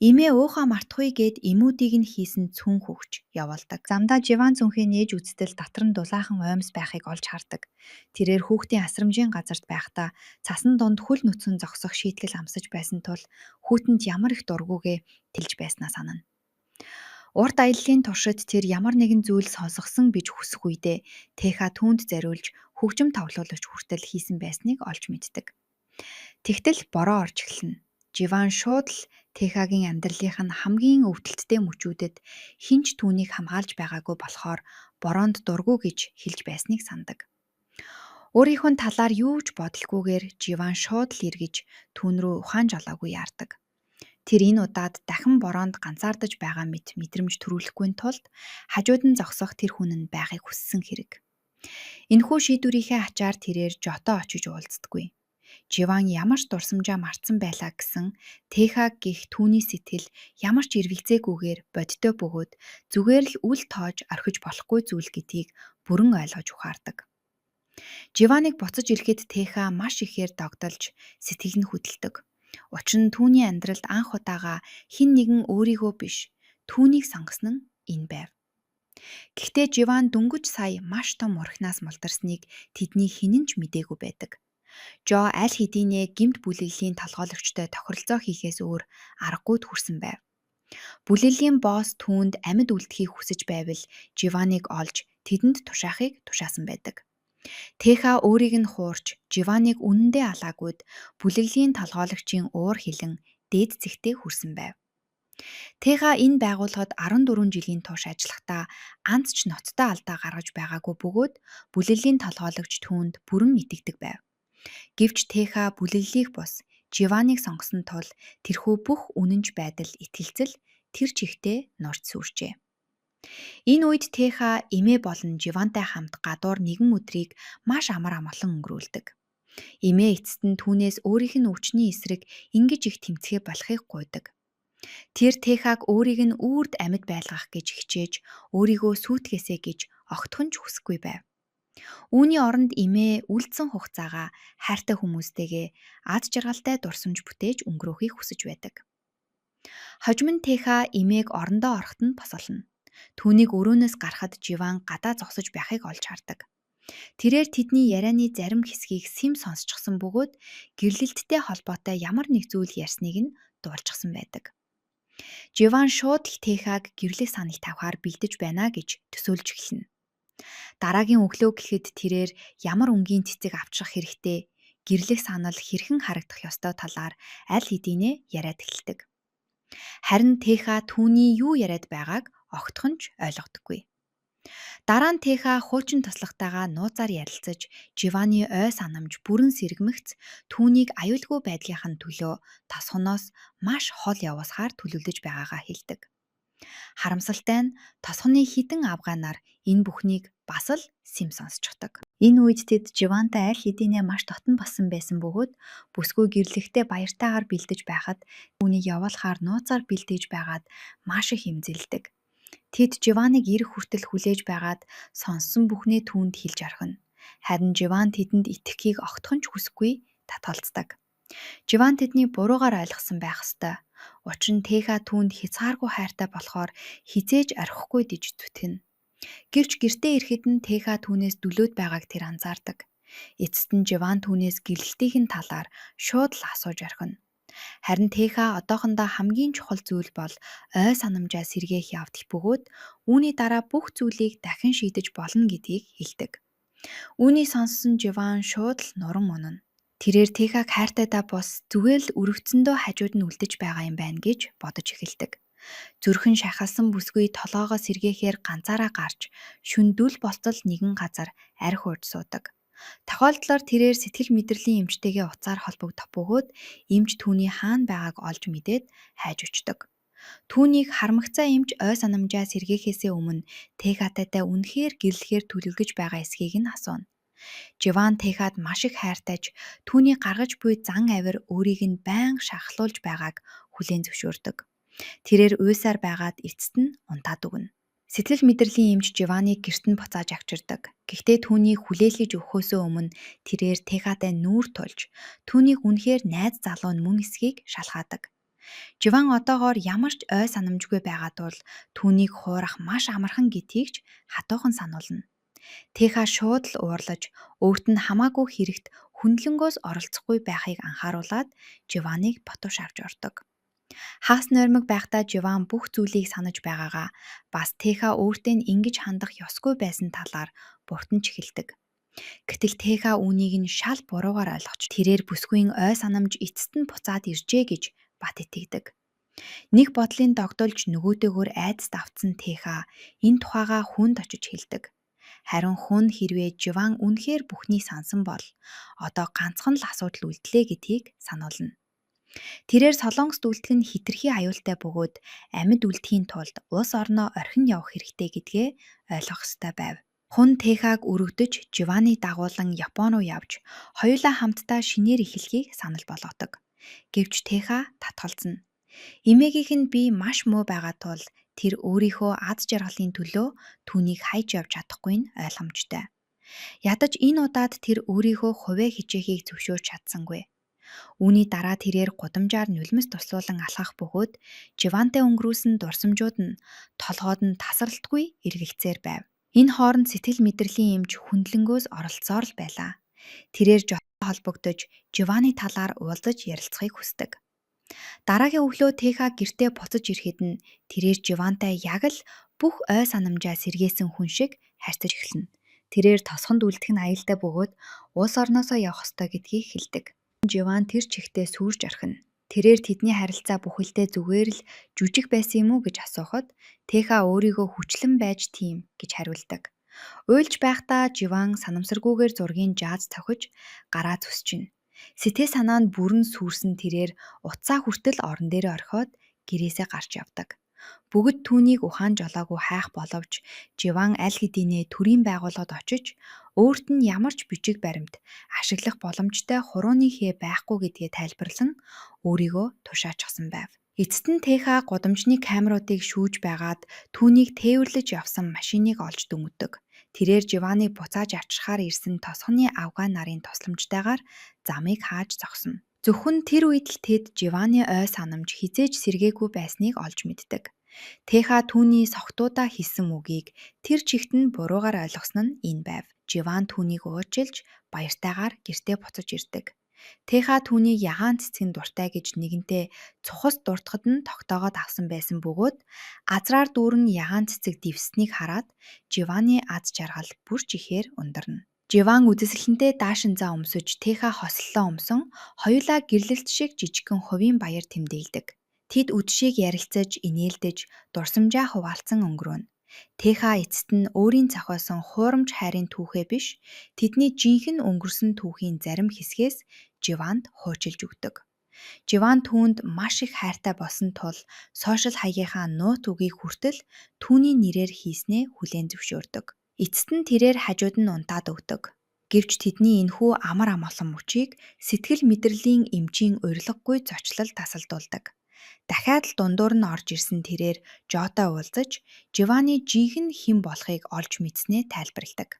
эмээ уухаа мартахгүй гэд эмүүдийг нь хийсэн цүн хөвч явуулдаг. Замдаа Живан зүнхээ нээж үзтэл дотор нь дулаахан оймс байхыг олж хардаг. Тэрээр хүүхдийн асрамжийн газарт байхдаа цасан дунд хөл нүцгэн зогсох шийтгэл амсаж байсан тул хүүтэнд ямар их дургүйгээ тэлж байснаа санана. Урт аяллаа туршид тэр ямар нэгэн зүйл сонсгосон биж хүсэх үедээ Тэха түүнд зориулж хөгжим тоглуулагч хүртэл хийсэн байсныг олж мэддэг. Тэгтэл бороо орж эхэлнэ. Живан шууд л Тэхагийн амьдралынх нь хамгийн өвдөлттэй мөчүүдэд хинч түүнийг хамгаалж байгаагүй болохоор бороонд дургүй гэж хэлж байсныг сандаг. Өөрийнхөө талаар юу ч бодолгүйгээр Живан шууд л эргэж түүн рүү ухаан жолоогүй яардаг. Тэр энэ удаад дахин бороонд ганцаардаж байгаа мэт мэдрэмж төрүүлэхгүй тулд хажууд нь зогсох тэр хүн нь байхыг хүссэн хэрэг. Энэхүү шийдвэрийнхээ ачаар тэрээр Жото очиж уулздаггүй. Живан ямар ч дурсамжаа мартсан байлаа гэсэн Техаг гих түүний сэтгэл ямар ч эргэлзээгүйгээр бодтой бөгөөд зүгээр л үл тоож орхиж болохгүй зүйл гэдгийг бүрэн ойлгож ухаардаг. Живаныг буцаж ирэхэд Теха маш ихээр догдолж сэтгэл нь хөдөлдөг. Учир нь түүний амьдралд анх удаага хэн нэгэн өөрийгөө биш түүнийг сонгосон нь энэ байв. Гэхдээ Живан дөнгөж сая маш том урагнаас мулдарсныг тэдний хэн нь ч мдээгүй байдаг. Жо аль хэдийнэ гэмт бүлэглэлийн толгойлогчтой тохиролцоо хийхээс өөр аргагүйд хүрсэн байв. Бүлэглэлийн босс түүнд амьд үлдэхийг хүсэж байвал Живаныг олж тэдэнд тушаахыг тушаасан байдаг. Теха өөрийг нь хуурч Живаныг үнэндээ алаагүйд бүлэглэлийн толгойлогчийн уур хилэн дээд зэгтээ хүрсэн байв. Теха энэ байгууллагад 14 жилийн турш ажиллахдаа анц ч ноцтой алдаа гаргаж байгаагүй бөгөөд бүлэглэлийн толгойлогч түүнд бүрэн итгэдэг байв. Гэвч Теха бүлэглэлийг бус Живаныг сонгосон тул тэрхүү бүх үнэнч байдал итгэлцэл тэр чихтэй нурж сүрчээ. Энэ үед Теха эмээ болон Живантай хамт гадуур нэгэн өдрийг маш амар амгалан өнгөрүүлдэг. Эмээ эцэст нь түүнээс өөрийнх нь өвчний эсрэг ингэж их тэмцэхэ болохыг гуйдаг. Тэр Техаг өөрийг нь үрд амьд байлгах гэж хичээж өөрийгөө сүйтгэсэй гэж огтхон ч хүсэхгүй байв. Үүний оронд эмээ үлдсэн хугацаагаа хайртай хүмүүстэйгээ аз жаргалтай дурсамж бүтээж өнгөрөөхийг хүсэж байдаг. Хожим нь Теха эмээг орондоо ороход нь босолно. Түүнийг өрөөнөөс гарахад Живан гадаа зогсож байхыг олж хардаг. Тэрээр тэдний ярианы зарим хэсгийг сэм сонсчихсон бөгөөд гэрлэлттэй холбоотой ямар нэг зүйл ярьсныг нь дуулжсан байдаг. Живан шууд л Техаг гэрлэх саныг тавихаар бэлдэж байна гэж төсөөлж эхэлнэ. Дараагийн өглөө гэхэд тэрээр ямар өнгийн цэцэг авчрах хэрэгтэй, гэрлэх санал хэрхэн харагдах ёстой талаар аль хэдийнэ яриад эхэлдэг. Харин Теха түүний юу яриад байгааг огтхон ч ойлгодоггүй. Дараа нь Теха хуучин туслахтайгаа нууцаар ярилцаж Живаны ой санамж бүрэн сэргэмэгц түүнийг аюулгүй байдлынхаа төлөө тосхоноос маш хол явуусгаар төлөвлөж байгаагаа хэлдэг. Харамсалтай нь тосхоны хідэн авгаанаар энэ бүхнийг бас л сэм сонсчихдог. Энэ үед тэд Живантай аль хэдийнэ маш дотн болсон байсан бөгөөд бүсгүй гэрлэхдээ баяртайгаар бэлдэж байхад үүнийг явуулахаар нууцаар бэлдэж байгаад маш их эмзэлдэг. Тэд Живаныг ирэх хүртэл хүлээж байгаад сонссон бүхнээ түүнд хэлж орхино. Харин Живан тэдэнд итгэхийг огтхон ч хүсэхгүй татгалздаг. Живан тэдний буруугаар ойлгосон байх ёстой. Учир нь Теха түүнд хязгааргүй хайртай болохоор хизээж орхихгүй гэж зүтгэнэ. Гэвч гэртээ ирэхэд нь Теха түүнээс дүлөөд байгааг тэр анзаардаг. Эцэст нь Живан түүнээс гэрлэлтийн талаар шууд л асууж орхино. Харин Теха одоохондоо хамгийн чухал зүйл бол ой санамжаа сэргээх явдал бөгөөд үүний дараа бүх зүйлийг дахин шийдэж болно гэдгийг хэлдэг. Үүнийг сонссон Живан шууд л нуран унана. Тэрээр Техаг хайртайдаа бус зүгээр л өрөвцөндөө хажууд нь үлдэж байгаа юм байна гэж бодож эхэлдэг. Зүрхэн шахалсан бүсгүй толгоогоо сэргээхээр ганцаараа гарч шүндүл болтол нэгэн газар арх урд суудаг. Тохиолдлоор тэрээр сэтгэл мэдрэлийн эмчтэйгээ уцаар холбогдох бөгөөд эмч түүний хаана байгааг олж мэдээд хайж очдог. Түүнийг харамгцаа эмч ой санамжаа сэргээхээсээ өмнө Техатайтай үнэхээр гэрлэхээр төлөвлөж байгаа эсхийг нь асууна. Живан Техад маш их хайртайж түүний гаргаж буй зан авир өөрийг нь байнга шахалуулж байгааг хүлээн зөвшөөрдөг. Тэрээр уйсаар байгаад эцэст нь унтаад өгнө. Сэтгэл мэдрэлийн эмч Живаныг гэрт нь буцааж авчирдаг. Гэхдээ түүнийг хүлээлгэж өгөхөөсөө өмнө тэрээр Техатай нүүр тулж түүнийг үнэхээр найз залуу нь мөн эсхийг шалгаадаг. Живан одоогоор ямар ч ой санамжгүй байгаа тул түүнийг хуурах маш амархан гэдгийг ч хатуухан сануулна. Теха шууд л уурлаж өөрт нь хамаагүй хэрэгт хүндлэнгөөс оролцохгүй байхыг анхааруулад Живаныг ботвш авч ордог. Хагас нойрмог байхдаа Живан бүх зүйлийг санаж байгаагаа бас Теха өөртөө ингэж хандах ёсгүй байсан талаар буртанч эхэлдэг. Гэтэл Теха үүнийг нь шал буруугаар ойлгож тэрээр бүсгүйн ой санамж эцэст нь буцаад иржээ гэж бат итгэдэг. Нэг бодлын догдолж нөгөөтэйгөр айдаст автсан Теха энэ тухайгаа хүнд очиж хэлдэг. Харин хүн хэрвээ Живан үнэхээр бүхнийг сансан бол одоо ганцхан л асуудал үлдлээ гэдгийг сануулна. Тэрээр Солонгост үлдэх нь хэтэрхий аюултай бөгөөд амьд үлдэхийн тулд улс орноо орхин явах хэрэгтэй гэдгээ ойлгох ёстой байв. Хун Техаг өргөдөж Живаны дагуулан Япон руу явж хоёулаа хамтдаа шинээр эхлэхийг санал болгодог. Гэвч Теха татгалзна. Эмээгийнх нь би маш муу байгаа тул тэр өөрийнхөө аз жаргалын төлөө түүнийг хайж явж чадахгүй нь ойлгомжтой. Ядаж энэ удаад тэр өөрийнхөө хувиа хичээхийг зөвшөөрч чадсангүй. Үүний дараа тэрээр гудамжаар нулимс туслуулан алхах бөгөөд Живантай өнгөрүүлсэн дурсамжууд нь толгойд нь тасралтгүй эргэлцээр байв. Энэ хооронд сэтгэл мэдрэлийн эмч хүндлэнгөөс оролцсоор л байлаа. Тэрээр Жотой холбогдож Живаны талаар уулзаж ярилцахыг хүсдэг. Дараагийн өглөө Теха гэртээ буцаж ирэхэд нь тэрээр Живантай яг л бүх ой санамжаа сэргээсэн хүн шиг харьцаж эхэлнэ. Тэрээр тосгонд үлдэх нь аюултай бөгөөд улс орноосоо явах ёстой гэдгийг хэлдэг. Живан тэр чигтээ сүрж орхино. Тэрээр тэдний харилцаа бүхэлдээ зүгээр л жүжиг байсан юм уу гэж асуухад Теха өөрийгөө хүчлэн байж тийм гэж хариулдаг. Уйлж байхдаа Живан санамсаргүйгээр зургийн жааз цохиж гараа зүсчинэ. Сэтгэл санаа нь бүрэн сүрсэн тэрээр утсаа хүртэл орон дээрээ орхиод гэрээсээ гарч явдаг. Бүгд түүнийг ухаан жолоогүй хайх боловч Живан аль хэдийнэ төрийн байгууллагад очиж өөрт нь ямар ч бичиг баримт ашиглах боломжтой хурууны хээ байхгүй гэдгээ тайлбарлан өөрийгөө тушаачсан байв. Эцэст нь Теха гудамжны камеруудыг шүүж байгаад түүнийг тээвэрлэж явсан машиныг олж дүнгдэг. Тэрээр Живаныг буцааж авчрахаар ирсэн тосгоны афган нарын тусламжтайгаар замыг хааж зогсоно. Зөвхөн тэр үед л тэд Живаны ой санамж хизээж сэргээгүй байсныг олж мэддэг. Теха түүний согтуудаа хэлсэн үгийг тэр чигт нь буруугаар ойлгосон нь энэ байв. Живан түүнийг уучлж баяртайгаар гэртээ буцаж ирдэг. Теха түүнийг ягаан цэцгийн дуртай гэж нэгэнтээ цухас дуртахад нь тогтоогоод авсан байсан бөгөөд азраар дүүрэн ягаан цэцэг дивснийг хараад Живаны аз жаргал бүр ч ихээр ундарна. Живан үдэслэнтэй даашинзаа өмсөж Теха хослолоо өмсөн хоёулаа гэрлэлт шиг жижигхэн хувийн баяр тэмдэглэдэг. Тэд үдшийг ярилцаж, инээлдэж, дурсамжаа хуваалцсан өнгөрөөнө. Теха эцэст нь өөрийн зохиосон хуурамч хайрын түүхээ биш, тэдний жинхэнэ өнгөрсөн түүхийн зарим хэсгээс Живанд хуучилж өгдөг. Живан түүнд маш их хайртай болсон тул сошиал хаягийнхаа нууц үгийг хүртэл түүний нэрээр хийснээ хүлээн зөвшөөрдөг. Эцэст нь тэрээр хажууд нь унтаад өгдөг. Гэвч тэдний энэхүү амар амгалан мөчийг сэтгэл мэдрэлийн эмчийн урилгагүй зочлол тасалдуулдаг. Дахиад л дундуур нь орж ирсэн тэрээр Жотой уулзаж Живаны жинхэнэ хэн болохыг олж мэдснээ тайлбарладаг.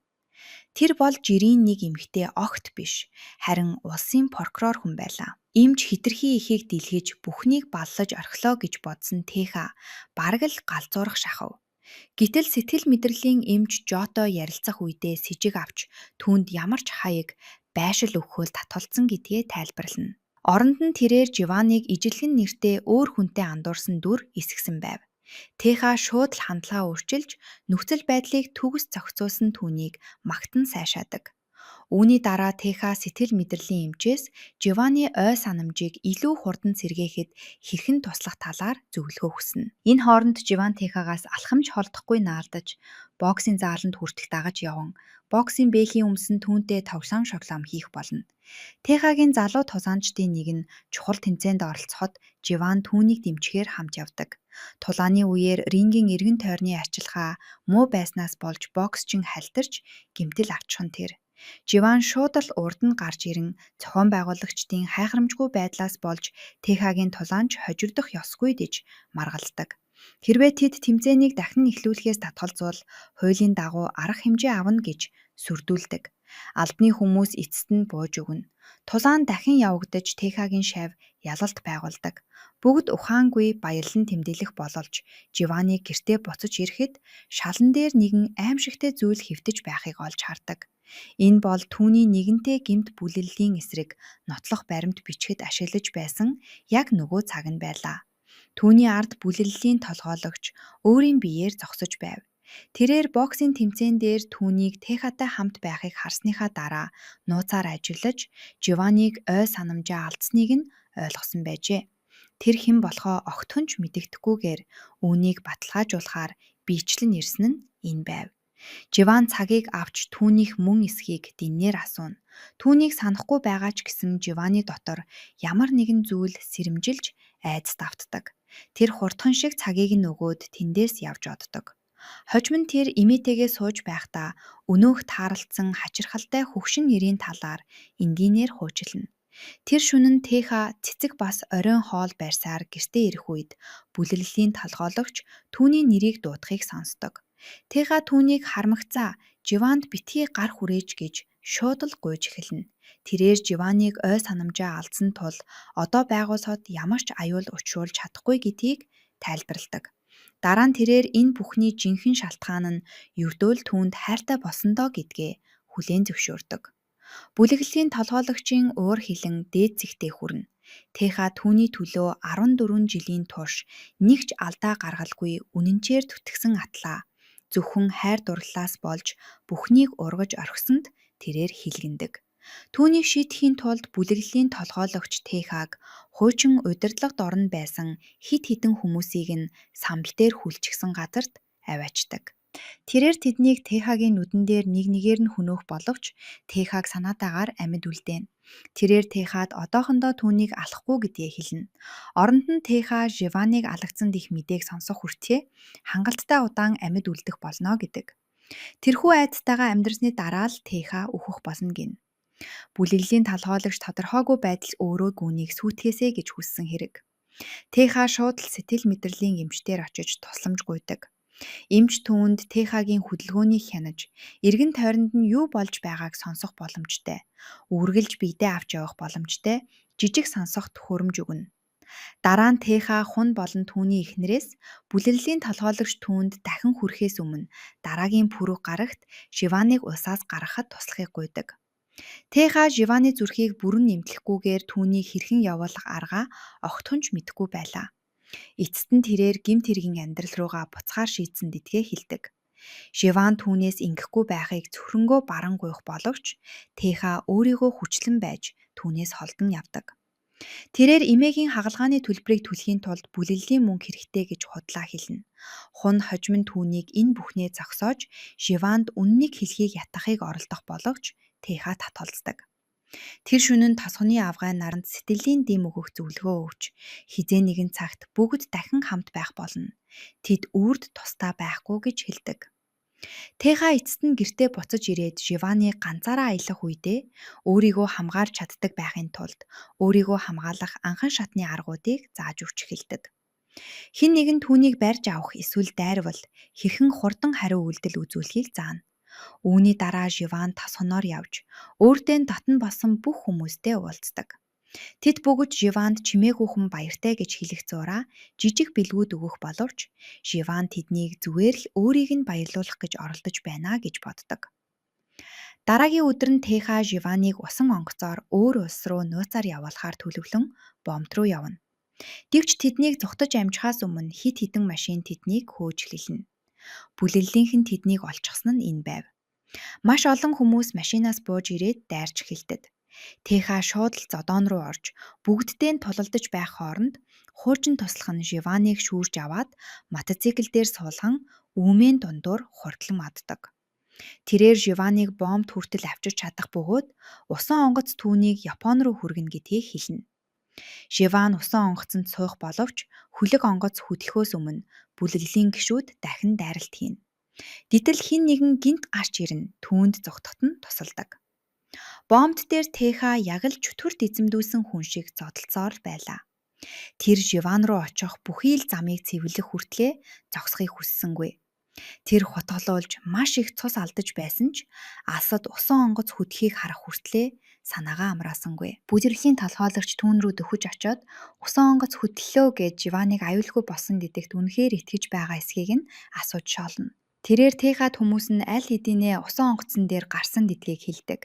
Тэр бол жирийн нэг эмэгтэй огт биш, харин улсын прокурор хүн байлаа. Эмч хэтэрхий ихийг дэлгэж бүхнийг баллаж орхилоо гэж бодсон Теха бараг л галзуурах шахав. Гэтэл сэтгэл мэдрэлийн эмч Жотой ярилцах үедээ сэжиг авч түүнд ямар ч хаяг байшил өгөхөөл татгалзсан гэдгээ тайлбарлана. Оронд нь тэрээр Живаныг ижилхэн нэртэй өөр хүнтэй андуурсан дүр эсгсэн байв. Теха шууд л хандлага өөрчилж нөхцөл байдлыг төгс зохицуулсан түүнийг магтан сайшаадаг. Үүний дараа Теха сэтгэл мэдрэлийн эмчээс Живаны ой санамжийг илүү хурдан сэргээхэд хэрхэн туслах талаар зөвлөгөө хүснэ. Энэ хооронд Живан Техагаас алхамж холдохгүй наалдаж боксийн зааланд хүртэл дагаж яван боксийн бэхийн өмсөн түүнтэй тоглоом шоглоом хийх болно. Техагийн залуу тузаанчдын нэг нь чухал тэмцээнд оролцоход Живан түүнийг дэмжихээр хамт явдаг. Тулааны үеэр рингийн эргэн тойрны арчилгаа муу байснаас болж боксчин халтарч гэмтэл авчихсан тэр. Живан шууд л урд нь гарч ирэн зохион байгуулагчдын хайхрамжгүй байдлаас болж Техагийн тулаанч хожигдох ёсгүй гэж маргалдаг. Хэрвээ тэд тэмцээнийг дахин эхлүүлэхээс татгалзуул хуулийн дагуу арга хэмжээ авна гэж сүрдүүлдэг. Албаны хүмүүс эцэст нь бууж өгнө. Тулаан дахин явагдаж Техагийн шавь ялалт байгуулдаг. Бүгд ухаангүй баярлан тэмдэглэх бололч Живаны гэртээ буцаж ирэхэд шалан дээр нэгэн аимшигтэй зүйл хэвтэж байхыг олж хардаг. Энэ бол түүний нэгэнтээ гэмт бүлэглэлийн эсрэг нотлох баримт бичгэд ашиглаж байсан яг нөгөө цаг нь байлаа. Түүний ард бүлэглэлийн толгойлогч өөрийн биеэр зогсож байв. Тэрээр боксийн тэмцээн дээр түүнийг Техатай хамт байхыг харсныхаа дараа нууцаар ажиллаж Живаныг ой санамжаа алдсныг нь ойлгосон байжээ. Тэр хэн болохоо огтхонч мэдэгдэхгүйгээр үүнийг баталгаажуулахаар биечлэн ирсэн нь энэ байв. Живан цагийг авч түүнийх мөн эсхийг динээр асууна. Түүнийг санахгүй байгаа ч гэсэн Живаны дотор ямар нэгэн зүйл сэрэмжилж айдас давтдаг. Тэр хурдхан шиг цагийг нь өгөөд тэндээс явж оддог. Хожим нь тэр имээтэйгээ сууж байхдаа өнөөх тааралцсан хачирхалтай хөгшин нэрийн талаар энгийнээр хуучилна. Тэр шөнө нь Теха цэцэг бас оройн хоол барьсаар гэртээ ирэх үед бүлэглэлийн толгойлогч түүний нэрийг дуудахыг сонсдог. Теха түүнийг харамгацаа Живанд битгий гар хүрээж гэж шууд л гуйж эхэлнэ. Тэрээр Живаныг ой санамжаа алдсан тул одоо байгууллагад ямар ч аюул учруулж чадахгүй гэдгийг тайлбарладаг. Дараа нь тэрээр энэ бүхний жинхэнэ шалтгаан нь ердөөл түүнд хайртай болсон доо гэдгээ хүлээн зөвшөөрдөг. Бүлэглэлийн толгойлогчийн уур хилэн дээд зэгтээ хүрнэ. Теха түүний төлөө 14 жилийн турш нэг ч алдаа гаргалгүй үнэнчээр түтгсэн атлаа. Зөвхөн хайр дурлалаас болж бүхнийг ургаж орхисонд тэрээр хилгэндэг. Түүнийг шийдэхийн тулд бүлэглэлийн толгойлогч Техаг хуучин удирдлагад орно байсан хит хитэн хүмүүсийг нь самбал дээр хүлчихсэн газарт аваачдаг. Тэрээр тэднийг Техагийн нүдэн дээр нэг нэгээр нь хөнөөх боловч Техаг санаатаагаар амьд үлдээнэ. Тэрээр Техад одоохондоо түүнийг алахгүй гэдгээ хэлнэ. Оронд нь Теха Живаныг алгацсан их мэдээг сонсох хүртээ хангалттай удаан амьд үлдэх болно гэдэг. Тэрхүү айдтайгаа амьдрсны дараа л Теха өөхөх болно гин. Бүлэглэлийн толгойлогч тодорхойгүй байдал өөрөө гүнийг сүйтгэсэй гэж хүссэн хэрэг. Теха шууд л сэтгэл мэдрэлийн эмчтэр очиж тусламж гуйдаг. Эмч түүнд Техагийн хөдөлгөөнийг хянаж, эргэн тойронд нь юу болж байгааг сонсох боломжтой, үргэлж биедээ авч явах боломжтой жижиг сонсох төхөөрөмж өгнө. Дараа нь Теха хун болон түүний эхнэрээс бүлэглэлийн толгойлогч түүнд дахин хүрэхээс өмнө дараагийн пүрэв гарагт Живаныг улсаас гаргахад туслахыг гуйдаг. Теха Живаны зүрхийг бүрэн нэмтлэхгүйгээр түүнийг хэрхэн явуулах аргаа огтхонч мэдэхгүй байлаа. Эцэст нь тэрээр гэмт хэргийн амьдрал руугаа буцахаар шийдсэн гэдгээ хэлдэг. Живан түүнээс ингэхгүй байхыг цөхрөнгөө баран гуйх боловч Теха өөрийгөө хүчлэн байж түүнээс холдон явдаг. Тэрээр эмээгийн хагалгааны төлбөрийг төлөхийн тулд бүлэглэлийн мөнгө хэрэгтэй гэж худлаа хэлнэ. Хун хожим нь түүнийг энэ бүхнээ зогсоож Живанд үннийг хэлхийг ятгахыг оролдох боловч Теха татгалздаг. Тэр шөнө нь тосгоны авгай наранд сэтгэлийн дэм өгөх зөвлөгөө өгч хизээ нэгэн цагт бүгд дахин хамт байх болно. Тэд үрд тусдаа байхгүй гэж хэлдэг. Теха эцэст нь гэртээ буцаж ирээд Живаны ганцаараа аялах үедээ өөрийгөө хамгаалж чаддаг байхын тулд өөрийгөө хамгаалах анхан шатны аргуудыг зааж өгч эхэлдэг. Хэн нэгэн түүнийг барьж авах эсвэл дайрвал хэрхэн хурдан хариу үйлдэл үзүүлэхийг заана. Үүний дараа Живан тосгоноор явж өөртөө дотн болсон бүх хүмүүстэй уулздаг. Тэд бүгд Живанд чимээгүйхэн баяртай гэж хэлэх зураа жижиг бэлгүүд өгөх боловч Живан тэднийг зүгээр л өөрийг нь баярлуулах гэж оролдож байна гэж боддог. Дараагийн өдөр нь Теха Живаныг усан онгоцоор өөр улс руу нууцаар явуулахаар төлөвлөн бомб руу явна. Гэвч тэднийг зүхтаж амжихаас өмнө хит хитэн машин тэднийг хөөж эхэлнэ. Бүлэглэлийнх нь тэднийг олчихсан нь энэ байв. Маш олон хүмүүс машинаас бууж ирээд дайрч эхэлдэг. Теха шууд л зодоон руу орж бүгддээ нь тулалдаж байх хооронд хуучин туслах нь Живаныг шүүрж аваад мотоцикл дээр суулган үүмийн дундуур хурдлан маддаг. Тэрээр Живаныг бомбд хүртэл авчирч чадах бөгөөд усан онгоц түүнийг Япон руу хүргэнэ гэдгийг хэлнэ. Живан усан онгоцонд суух боловч хөлөг онгоц хөдлөхөөс өмнө бүлэглэлийн гишүүд дахин дайралт хийнэ. Гэтэл хэн нэгэн гинт гарч ирнэ түүнд зүгтхот нь тусалдаг. Бомбд дээр Теха яг л чөтгөрт эзэмдүүлсэн хүн шиг зодолцоор байлаа. Тэр Живан руу очих бүхий л замыг цэвэрлэх хүртлээ зогсохыг хүссэнгүй. Тэр хутгалуулж маш их цус алдаж байсан ч алсад усан онгоц хөдөхийг харах хүртлээ санаагаа амраасангүй. Бүлэглэлийн толгойлогч түүн рүү дөхөж очоод усан онгоц хөдлөлөө гэж Живаныг аюулгүй болсон гэдэгт үнэхээр итгэж байгаа эсхийг нь асууж шоолно. Тэрээр Техад хүмүүс нь аль хэдийнэ усан онгоцон дээр гарсан гэдгийг хэлдэг.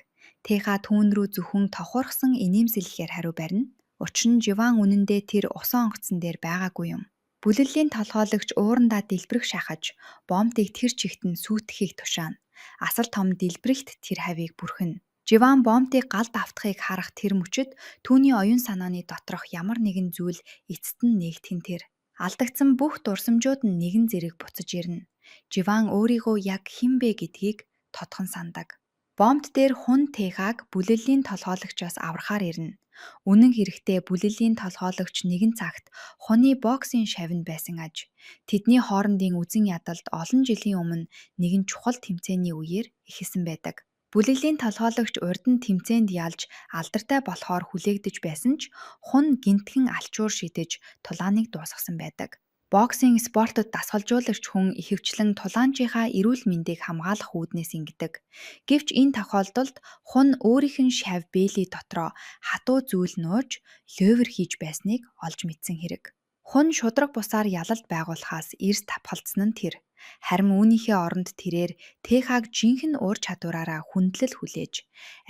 Теха түүн рүү зөвхөн тохуурхсан инээмсэглэхээр хариу барина. Учир нь Живан үнэндээ тэр усан онгоцон дээр байгаагүй юм. Бүлэглэлийн толгойлогч уурандаа дэлбэрэх шахаж бомбыг тэр чигт нь сүйтгэхийг тушаана. Асал том дэлбэрэгт тэр хавийг бүрхэнэ. Живан бомбыг галд автахыг харах тэр мөчөд түүний оюун санааны доторх ямар нэгэн зүйл эцэст нь нээгдхэн тэр. Алдагдсан бүх дурсамжууд нь нэгэн зэрэг буцаж ирнэ. Живан өөрийгөө яг хэн бэ гэдгийг тодхон сандаг. Бомбд дээр хун Техаг бүлэлийн толгойлогчоос аврахаар ирнэ. Үнэн хэрэгтээ бүлэлийн толгойлогч нэгэн цагт хуны боксын шавьнд байсан аж. Тэдний хоорондын үзэн ядалт олон жилийн өмнө нэгэн чухал тэмцээний үеэр эхэлсэн байдаг. Бүлэглэлийн толгойлогч урд нь тэмцээнд ялж алдартай болохоор хүлээгдэж байсан ч хун гинтхэн алчуур шидэж тулааныг дуусгасан байдаг. Боксing спортод дасгалжуулагч хүн ихэвчлэн тулаанчийнхаа эрүүл мэндийг хамгаалах үүднээс ингэдэг. Гэвч энэ тохиолдолд хун өөрийнх нь шавь бээли дотроо хатуу зүйл нууж лёвер хийж байсныг олж мэдсэн хэрэг. Хун шудраг бусаар ялалт байгуулахаас эрс тавхалдсан нь тэр. Харин үүнийхээ оронд тэрээр Техаг жинхэнэ ур чадвараараа хүндлэл хүлээж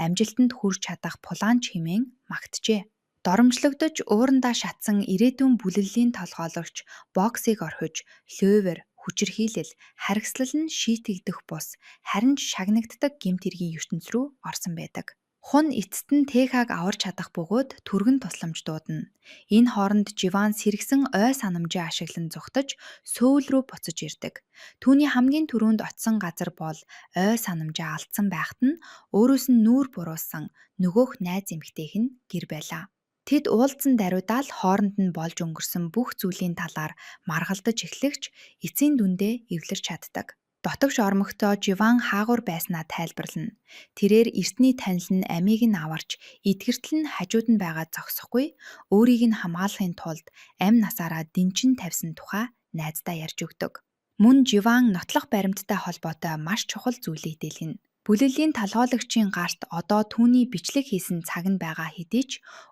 амжилтанд хүрч чадах пулаанч хэмээн магтжээ. Доромжлогдож уурандаа шатсан ирээдүйн бүлэглэлийн толгойлогч боксыг орхиж лёвер, хүчирхийлэл, харгислал нь шийтэгдэх бус харин ч шагнагддаг гэмт хэргийн ертөнц рүү орсон байдаг. Хун эцэст нь Техаг аварч чадах бөгөөд түргэн тусламж дуудана. Энэ хооронд Живан сэргсэн ой санамжаа ашиглан зүхтаж сөүл рүү буцаж ирдэг. Түүний хамгийн түрүүнд очисон газар бол ой санамжаа алдсан байхад нь өөрөөс нь нүүр буруулсан нөгөөх найз эмэгтэйх нь гэр байлаа. Тэд уулзсан даруйдаал хооронд нь болж өнгөрсөн бүх зүйлийн талаар маргалдаж эхлэгч эцсийн дүндээ эвлэрч чаддаг. Дотогш ормогтоо Живан хаагур байснаа тайлбарлана. Тэрээр эртний танил нь амийг нь аварч эдгэртэл нь хажууд нь байгаа зогсохгүй өөрийг нь хамгаалахын тулд амь насаараа дэнчин тавьсан тухай найздаа ярьж өгдөг. Мөн Живан нотлох баримттай холбоотой маш чухал зүйлийг дэлгэнэ. Бүлэглэлийн толгойлогчийн гарт одоо түүний бичлэг хийсэн цаг нь байгаа хэдий ч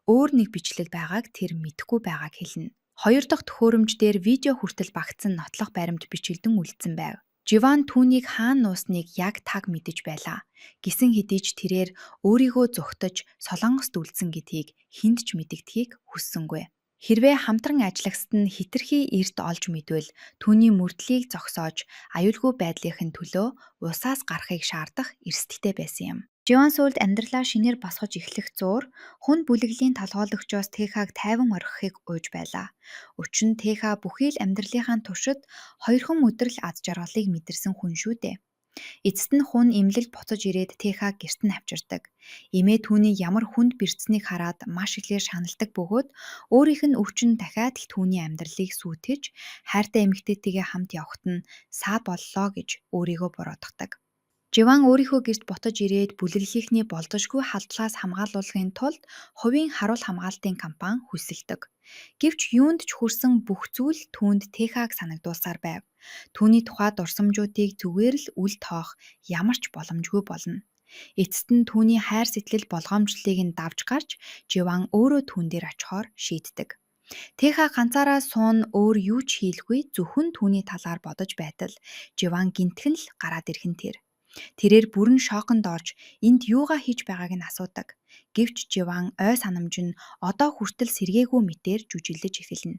өөр нэг бичлэг байгааг тэр мэдэхгүй байгааг хэлнэ. Хоёр дахь төхөөрөмж дээр видео хүртэл багтсан нотлох баримт бичигдэн үлдсэн байв. Живан түүнийг хаана нуусныг яг таг мэдэж байлаа. Гисэн хэдий ч тэрээр өөрийгөө зүхтаж солонгост үлдсэн гэдгийг хэнд ч мэдэгдэхийг хүссэнгүй. Хэрвээ хамтран ажиллагсад нь хэтэрхий эрт олж мэдвэл түүний мөрдлийг зогсоож аюулгүй байдлынхын төлөө усаас гарахыг шаардах эрсдэлтэй байсан юм. Живан сүүлд амьдралаа шинээр босгож эхлэх зуур хүн бүлэглэлийн толгойлогчоос Техаг тайван орхихыг уйж байлаа. Учир нь Теха бүхий л амьдралынхаа туршид хоёрхан өдөр л аз жаргалыг мэдэрсэн хүн шүү дээ. Эцэст нь хүн эмнэлэгт буцаж ирээд Техаг гэрт нь авчирдаг. Эмээ түүний ямар хүнд бэрцсэнийг хараад маш ихээр шаналдаг бөгөөд өөрийнх нь өвчин дахиад л түүний амьдралыг сүйтгэж хайртай эмэгтэйтэйгээ хамт явахт нь саа боллоо гэж өөрийгөө буруутгадаг. Живан өөрийнхөө гэрт ботож ирээд бүлэглэлийнхний болзошгүй халдлаас хамгаалуулахын тулд хувийн харуул хамгаалтын компани хүсэлдэг. Гэвч юунд ч хүрсэн бүх зүйл түүнд Техаг санагдуулсаар байв. Түүний тухай дурсамжуудыг зүгээр л үл тоох ямар ч боломжгүй болно. Эцэст нь түүний хайр сэтгэл болгоомжлолыг нь давж гарч Живан өөрөө түүн дээр очихоор шийддэг. Теха ганцаараа суун өөр юу ч хийлгүй зөвхөн түүний талаар бодож байтал Живан гинтхэн л гараад ирэх нь тэр. Тэрээр бүрэн шоконд орж энд юугаа хийж байгааг нь асуудаг. Гэвч Живан ой санамж нь одоо хүртэл сэргээгүй мэтээр жүжилдэж эхэлнэ.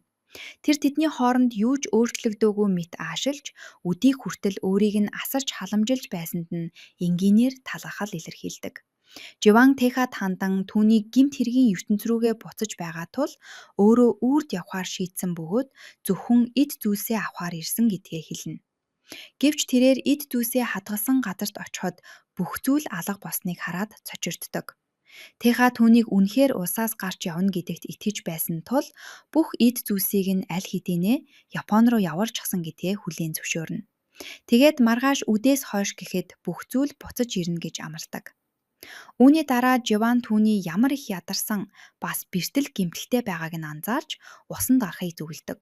Тэр тэдний хооронд юу ч өөрчлөгдөөгүй мэт аашилж өдийг хүртэл өөрийг нь асарч халамжилж байсанд нь энгийнээр талархал илэрхийлдэг. Живан Техад хандан түүний гэмт хэргийн ертөнц рүүгээ буцаж байгаа тул өөрөө үрд явхаар шийдсэн бөгөөд зөвхөн эд зүйлсээ авахаар ирсэн гэдгээ хэлнэ. Гэвч тэрээр эд дүүсээ хадгалсан газарт очиход бүх зүйл алга болсныг хараад цочирддог. Теха түүнийг үнэхээр усаас гарч явна гэдэгт итгэж байсан тул бүх эд зүйлсийг нь аль хэдийнэ Япон руу явуулчихсан гэдгээ хүлээн зөвшөөрнө. Тэгээд маргааш үдээс хойш гэхэд бүх зүйл буцаж ирнэ гэж амлдаг. Үүний дараа Живан түүний ямар их ядарсан бас бэртэл гэмтэлтэй байгааг нь анзаарч усанд гарахыг зөвлөдөг.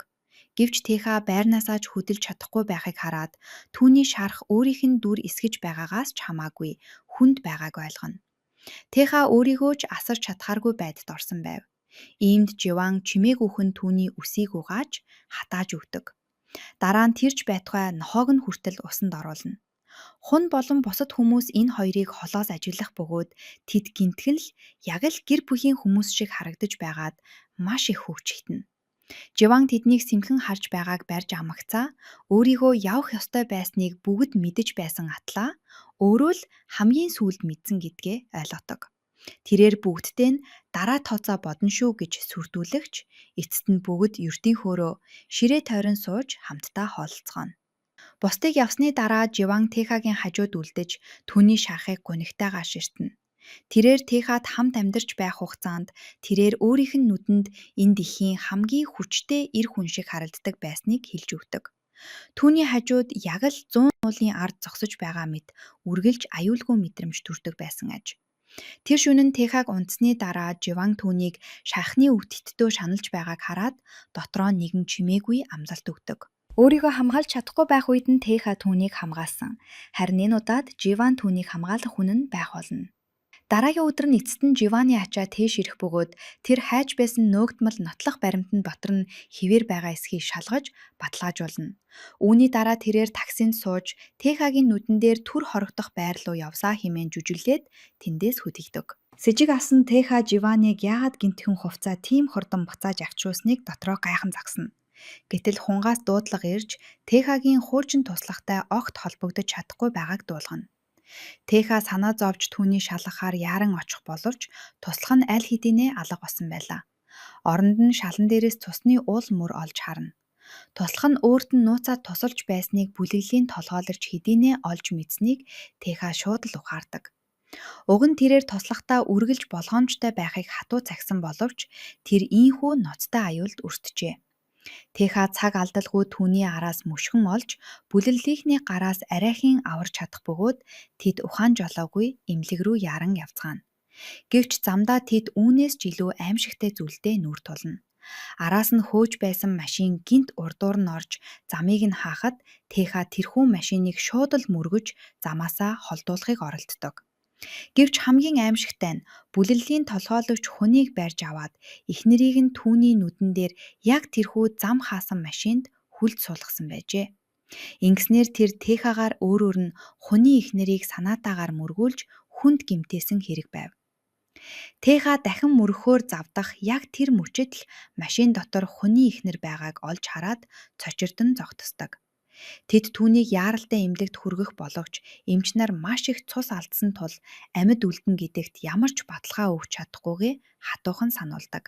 Гэвч Теха байрнаасаа ч хөдөлж чадахгүй байхыг хараад түүний шарах өөрийнх нь дүр эсгэж байгаагаас ч хамаагүй хүнд байгааг ойлгоно. Теха өөрийгөө ч асарч чадхааргүй байдалд орсон байв. Иймд Живан чимээгүйхэн түүний үсийг угааж хатааж өгдөг. Дараа нь тэрч байтугай нохоог нь хүртэл усанд оруулна. Хун болон бусад хүмүүс энэ хоёрыг холоос ажиглах бөгөөд тэд гинтгэн л яг л гэр бүлийн хүмүүс шиг харагдаж байгаад маш их хөвчгтэнэ. Живан тэднийг сэмхэн харж байгааг барьж амагцаа өөрийгөө явах ёстой байсныг бүгд мэдэж байсан атлаа өөрөө л хамгийн сүүлд мэдсэн гэдгээ ойлгодог. Тэрээр бүгдтэй нь дараа тооцоо бодно шүү гэж сүрдүүлэгч эцэст нь бүгд ердийн хөөрөө ширээ тойрон сууж хамтдаа хоолцгооно. Бусдыг явсны дараа Живан Техагийн хажууд үлдэж түүний шахыг гунигтайгаар ширтэнэ. Тэрээр Техад хамт амьдарч байх хугацаанд тэрээр өөрийнх нь нүдэнд энэ дэлхийн хамгийн хүчтэй эр хүн шиг харагддаг байсныг хэлж өгдөг. Түүний хажууд яг л 100 уулын ард зогсож байгаа мэт үргэлж аюулгүй мэдрэмж төрдөг байсан аж. Тэр шөнө нь Техаг унтсны дараа Живан түүнийг шахны өвтөлтөө шаналж байгааг хараад дотроо нэгэн чимээгүй амлалт өгдөг. Өөрийгөө хамгаалж чадахгүй байх үед нь Теха түүнийг хамгаалсан. Харин энэ удаад Живан түүнийг хамгаалах хүн нь байх болно. Дараагийн өдөр нь эцэст нь Живаны ачаа тээш ирэх бөгөөд тэр хайж байсан нөөгдмөл нотлох баримтанд дотор нь хിവэр байгаа эсхийг шалгаж баталгаажуулна. Үүний дараа тэрээр таксинд сууж Техагийн нүдэн дээр түр хорогдох байр руу явсаа хэмээн жүжиглээд тэндээс хөдөлдөг. Сэжиг асан Теха Живаныг яагаад гинтхэн хувцаа тийм хурдан буцааж авчруулсныг дотроо гайхан загсана. Гэтэл хунгаас дуудлага ирж Техагийн хуучин туслахтай огт холбогдож чадахгүй байгааг дуулгана. Теха санаа зовж түүний шалгахаар яаран очих боловч туслах нь аль хэдийнэ алга болсон байлаа. Оронд нь шалан дээрээс цусны уул мөр олж харна. Туслах нь өөрт нь нууцаар тусалж байсныг бүлэглэлийн толгойлорч хэдийнэ олж мэдснийг Теха шууд л ухаардаг. Уг нь тэрээр туслахтаа үргэлж болгоомжтой байхыг хатуу цагсан боловч тэр ийхүү ноцтой аюулд өртжээ. Теха цаг алдалгүй түүний араас мөшгөн олж бүлэглэлийнхний гараас арайхийн аварч чадах бөгөөд тэд ухаан жолоогүй эмнэлэг рүү яаран явцгаана. Гэвч замдаа тэд үүнээс ч илүү аимшигтай зүйлдээ нүүр тулна. Араас нь хөөж байсан машин гинт урдуур нь орж замыг нь хаахад Теха тэрхүү машиныг шууд л мөргөж замаасаа холдуулахыг оролддог. Гэвч хамгийн аимшигтай нь бүлэглэлийн толгойлогч хүнийг барьж аваад эхнэрийг нь түүний нүдэн дээр яг тэрхүү зам хаасан машинд хүлд суулгасан байжээ. Ингэснээр тэр Техагаар өөрөөр нь хуны эхнэрийг санаатаагаар мөргүүлж хүнд гэмтээсэн хэрэг байв. Теха дахин мөргөхөөр завдах яг тэр мөчөд л машин дотор хуны эхнэр байгааг олж хараад цочирдон зогтсдог. Тэд түүнийг яаралтай эмнэлэгт хүргэх боловч эмч нар маш их цус алдсан тул амьд үлдэн гэдэгт ямар ч баталгаа өгч чадахгүйгээ хатуухан сануулдаг.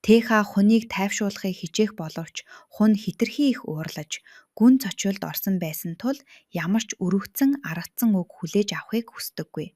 Теха хуныг тайвшруулахыг хичээх боловч хун хэтэрхий их уурлаж гүн цочилд орсон байсан тул ямар ч өрөвцөн аргацсан үг хүлээж авахыг хүсдэггүй.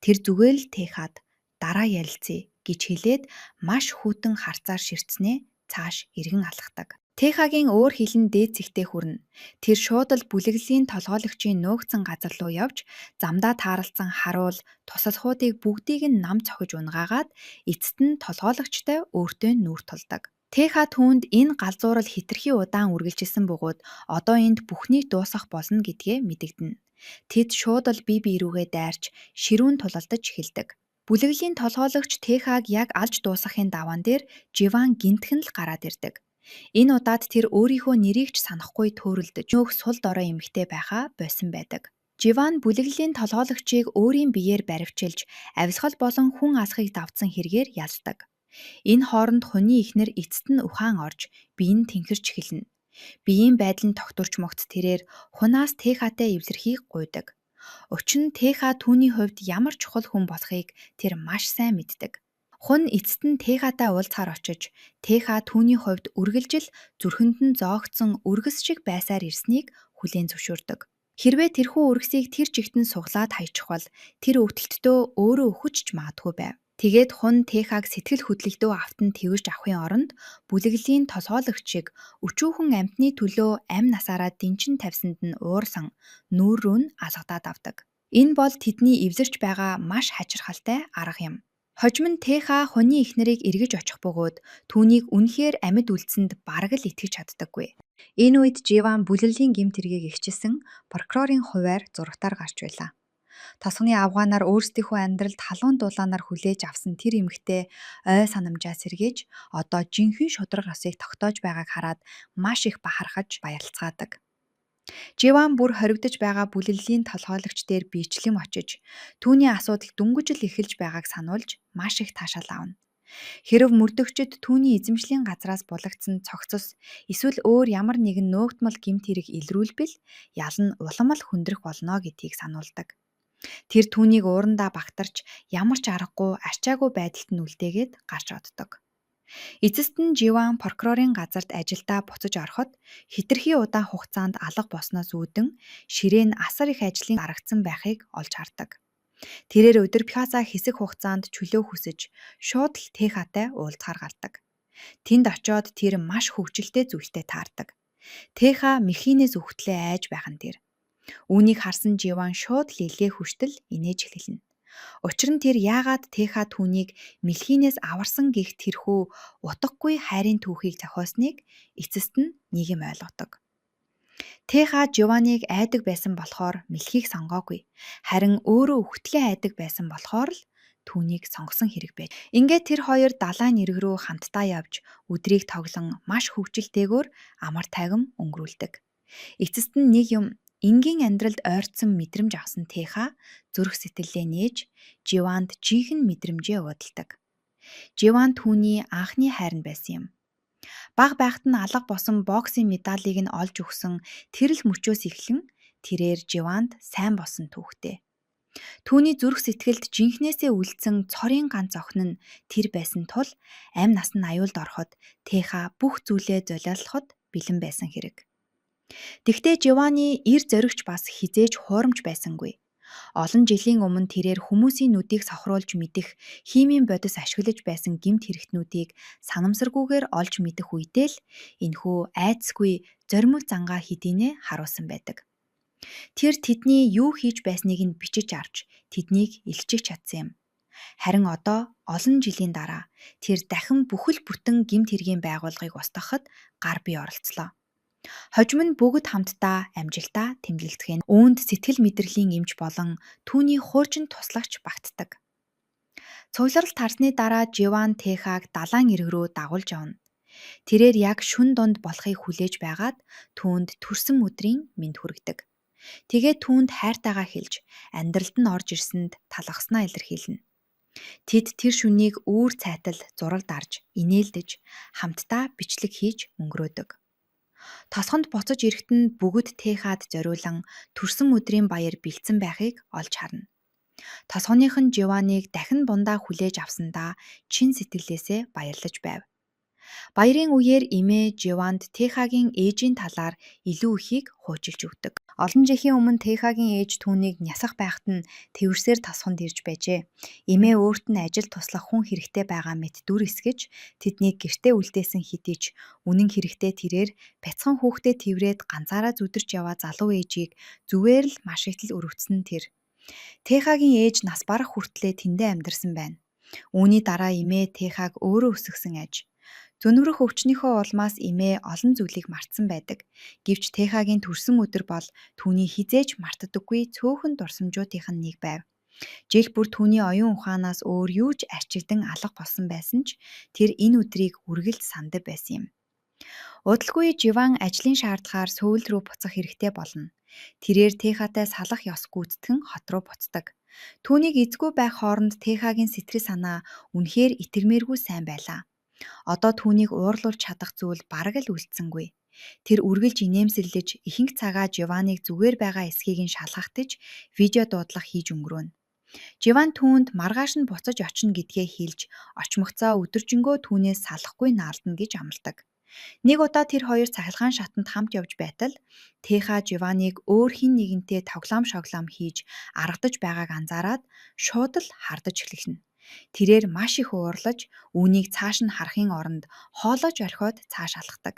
Тэр зүгээр л Техад дараа ярилцъя гэж хэлээд маш хүйтэн харцаар ширтснээ цааш эргэн алхдаг. Техагийн өөр хилэн дээд зэгтээ хүрнэ. Тэр шууд л бүлэглэлийн толгойлогчийн нөөгцөн газар руу явж замдаа тааралцсан харуул тусалхуудыг бүгдийг нь нам цохиж унгаагаад эцэст нь толгойлогчтой өөртөө нүүр тулдаг. Теха түүнд энэ галзуурал хэтэрхий удаан үргэлжилсэн бөгөөд одоо энд бүхнийг дуусгах болно гэдгээ мэдэгдэнэ. Тэд шууд л бие биерүүгээ дайрч ширүүн тулалдаж эхэлдэг. Бүлэглэлийн толгойлогч Техаг яг алж дуусгахын даваан дээр Живан гинтхэн л гараад ирдэг. Энэ удаад тэр өөрийнхөө нэрийг ч санахгүй төөрөлдөж нөөх сул дорой эмэгтэй байхаа бойсон байдаг. Живан бүлэглэлийн толгойлогчийг өөрийн биеэр баривчилж ависгал болон хүн алхахыг давтсан хэрэгээр ялдаг. Энэ хооронд хуны эхнэр эцэст нь ухаан орж бие нь тэнхэрч эхэлнэ. Биеийн байдал нь тогтворч могт тэрээр хунаас Техатай эвлэрхийг гуйдаг. Учир нь Теха түүний хувьд ямар чухал хүн болохыг тэр маш сайн мэддэг. Хун эцэст нь Техатай уулзахаар очиж Теха түүний хувьд үргэлжил зүрхэнд нь зоогдсон үргэс шиг байсаар ирснийг хүлээн зөвшөөрдөг. Хэрвээ тэрхүү үргэсийг тэр чигтэн суглаад хаячих бол тэр өвдөлтдөө өөрөө өхөж ч магадгүй байв. Тэгээд хун Техаг сэтгэл хөдлөлтөө автан твэрж авахын оронд бүлэглэлийн толгойлогч шиг өчүүхэн амьтны төлөө амь насаараа дэнчин тавьсанд нь уурсан нүүр рүү нь алгадаад авдаг. Энэ бол тэдний эвлэрч байгаа маш хачирхалтай арга юм. Хожим нь Теха хуны эхнэрийг эргэж очих бөгөөд түүнийг үнэхээр амьд үлдсэнд бараг л итгэж чаддаггүй. Энэ үед Живан бүлэглэлийн гэмт хэргийг ихчилсэн прокурорын хувиар зурагтаар гарч байлаа. Тосгоны авгаанаар өөрсдийнхөө амьдралд халуун дулаанаар хүлээж авсан тэр эмэгтэй ой санамжаа сэргээж одоо жинхэнэ шудраг росыг тогтоож байгааг хараад маш их бахархаж баярлцгаадаг. Живан бүр хоригдож байгаа бүлэглэлийн толгойлогч дээр биечлэм очиж түүний асуудал дүнгэж л эхэлж байгааг сануулж маш их таашаал авна. Хэрэв мөрдөгчд түүний эзэмшлийн газраас булагдсан цогцос эсвэл өөр ямар нэгэн нөөгдмөл гэмт хэрэг илрүүлбэл ял нь улам л хүндрэх болно гэдгийг сануулдаг. Тэр түүнийг уурандаа багтарч ямар ч аргагүй арчаагүй байдалд нь үлдээгээд гарч оддог. Эцэст нь Живан прокурорын газарт ажилдаа буцаж ороход хэтэрхий удаан хугацаанд алга болсноос үүдэн ширээ нь асар их ажлын гаргацсан байхыг олж хардаг. Тэрээр өдөр пяса хэсэг хугацаанд чөлөө хүсэж шууд л Техатай уулзахаар гардаг. Тэнд очиод тэр маш хөвгөлтэй зүйлтэй таардаг. Теха мэхийнээс үхтлээ айж байх нь тэр. Үүнийг харсан Живан шууд л илгээ хүчтэл инээж эхэлнэ. Учир нь тэр яагаад Теха түүнийг мэлхийнээс аварсан гэх тэрхүү утгагүй хайрын түүхийг зохиосныг эцэст нь нийгэм ойлгодог. Теха Живаныг айдаг байсан болохоор мэлхийг сонгоогүй. Харин өөрөө үхтлээ айдаг байсан болохоор л түүнийг сонгосон хэрэг байж. Ингээд тэр хоёр далайн нэрг рүү хамтдаа явж өдрийг тоглон маш хөвгөлтэйгээр амар тайван өнгөрүүлдэг. Эцэст нь нэг юм энгийн амьдралд ойртсон мэдрэмж авсан Теха зүрх сэтгэлээ нээж Живанд жинхэнэ мэдрэмжээ уудалдаг. Живан түүний анхны хайр нь байсан юм. Бага байхад нь алга босон боксийн медалийг нь олж өгсөн тэрл мөчөөс эхлэн тэрээр Живанд сайн болсон түүхтэй. Түүний зүрх сэтгэлд жинхнээсээ үлдсэн цорын ганц охин нь тэр байсан тул амь насны аюулд ороход Теха бүх зүйлээ золиослоход бэлэн байсан хэрэг. Тэгтээ Живаны эр зоригч бас хизээж хуурамч байсангүй. Олон жилийн өмнө тэрээр хүмүүсийн нүдийг сохруулж мэдэх химийн бодис ашиглаж байсан гэмт хэрэгтнүүдийг санамсаргүйгээр олж мэдэх үедээ л энэхүү айцгүй зоримог зангаа хэдийнэ харуулсан байдаг. Тэр тэдний юу хийж байсныг нь бичиж авч тэднийг илчиж чадсан юм. Харин одоо олон жилийн дараа тэр дахин бүхэл бүтэн гэмт хэргийн байгууллагыг устгахад гар бие оролцлоо. Хожим нь бүгд хамтдаа амжилтаа тэмдэглэдэг. Үүнд сэтгэл мэдрэлийн эмч болон түүний хуучин туслагч багтдаг. Цугларал тарсны дараа Живан Техаг далайн эрг рүү дагуулж явна. Тэрээр яг шүн дунд болохыг хүлээж байгаад түүнд төрсөн өдрийн мэнд хүргэдэг. Тэгээд түүнд хайртайгаа хэлж амьдралд нь орж ирсэнд талархснаа илэрхийлнэ. Тэд тэр шүнийг үүр цайтал зураг дарж, инээлдэж, хамтдаа бичлэг хийж өнгөрөөдөг. Тосгонд буцаж ирэхэд нь бүгд Техад зориулан төрсөн өдрийн баяр бэлдсэн байхыг олж харна. Тосгоных нь Живаныг дахин бундаа хүлээж авсандаа чин сэтгэлээсээ баярлаж байв. Баярын үеэр эмээ Живанд Техагийн ээжийн талаар илүү ихийг хуучилж өгдөг. Олон жилийн өмнө Техагийн ээж түүнийг нясах байхад нь тэвэрсээр тосгонд ирж байжээ. Эмээ өөрт нь ажил туслах хүн хэрэгтэй байгаа мэт дүр эсгэж тэднийг гэртээ үлдээсэн хэдий ч үнэн хэрэгтээ тэрээр бяцхан хүүхдээ тэврээд ганцаараа зүдэрч яваа залуу ээжийг зүгээр л маш их л өрөвдсөн тэр. Техагийн ээж нас барах хүртлээр тэндээ амьдарсан байна. Үүний дараа эмээ Техаг өөрөө өсгсөн аж. Зөнөврөх өвчнийхөө улмаас эмээ олон зүйлийг мартсан байдаг. Гэвч Техагийн төрсөн өдөр бол түүний хизээж мартдаггүй цөөхөн дурсамжуудынх нь нэг байв. Жил бүр түүний оюун ухаанаас өөр юу ч арчигдан алга болсон байсан ч тэр энэ өдрийг үргэлж сандав байсан юм. Удалгүй Живан ажлын шаардлагаар Сөүл рүү буцах хэрэгтэй болно. Тэрээр Техатай салах ёс гүйцэтгэн хот руу буцдаг. Түүнийг эзгүй байх хооронд Техагийн сэтгэл санаа үнэхээр итгэмээргүй сайн байлаа. Одоо түүнийг уурлуулж чадах зүйл бараг л үлдсэнгүй. Тэр үргэлж инээмсэглэж ихэнх цагаа Живаныг зүгээр байгаа эсхийг нь шалгахтаж видео дуудлага хийж өнгөрөөнө. Живан түүнд маргааш нь буцаж очино гэдгээ хэлж очмогцоо өдөржингөө түүнээс салахгүй наалдана гэж амладаг. Нэг удаа тэр хоёр цахилгаан шатанд хамт явж байтал Теха Живаныг өөр хин нэгэнтэй тоглоом шоглоом хийж аргадаж байгааг анзаараад шууд л хардаж эхлэхнэ. Тэрээр маш их уурлаж үүнийг цааш нь харахын оронд хоолойж орхиод цааш алхдаг.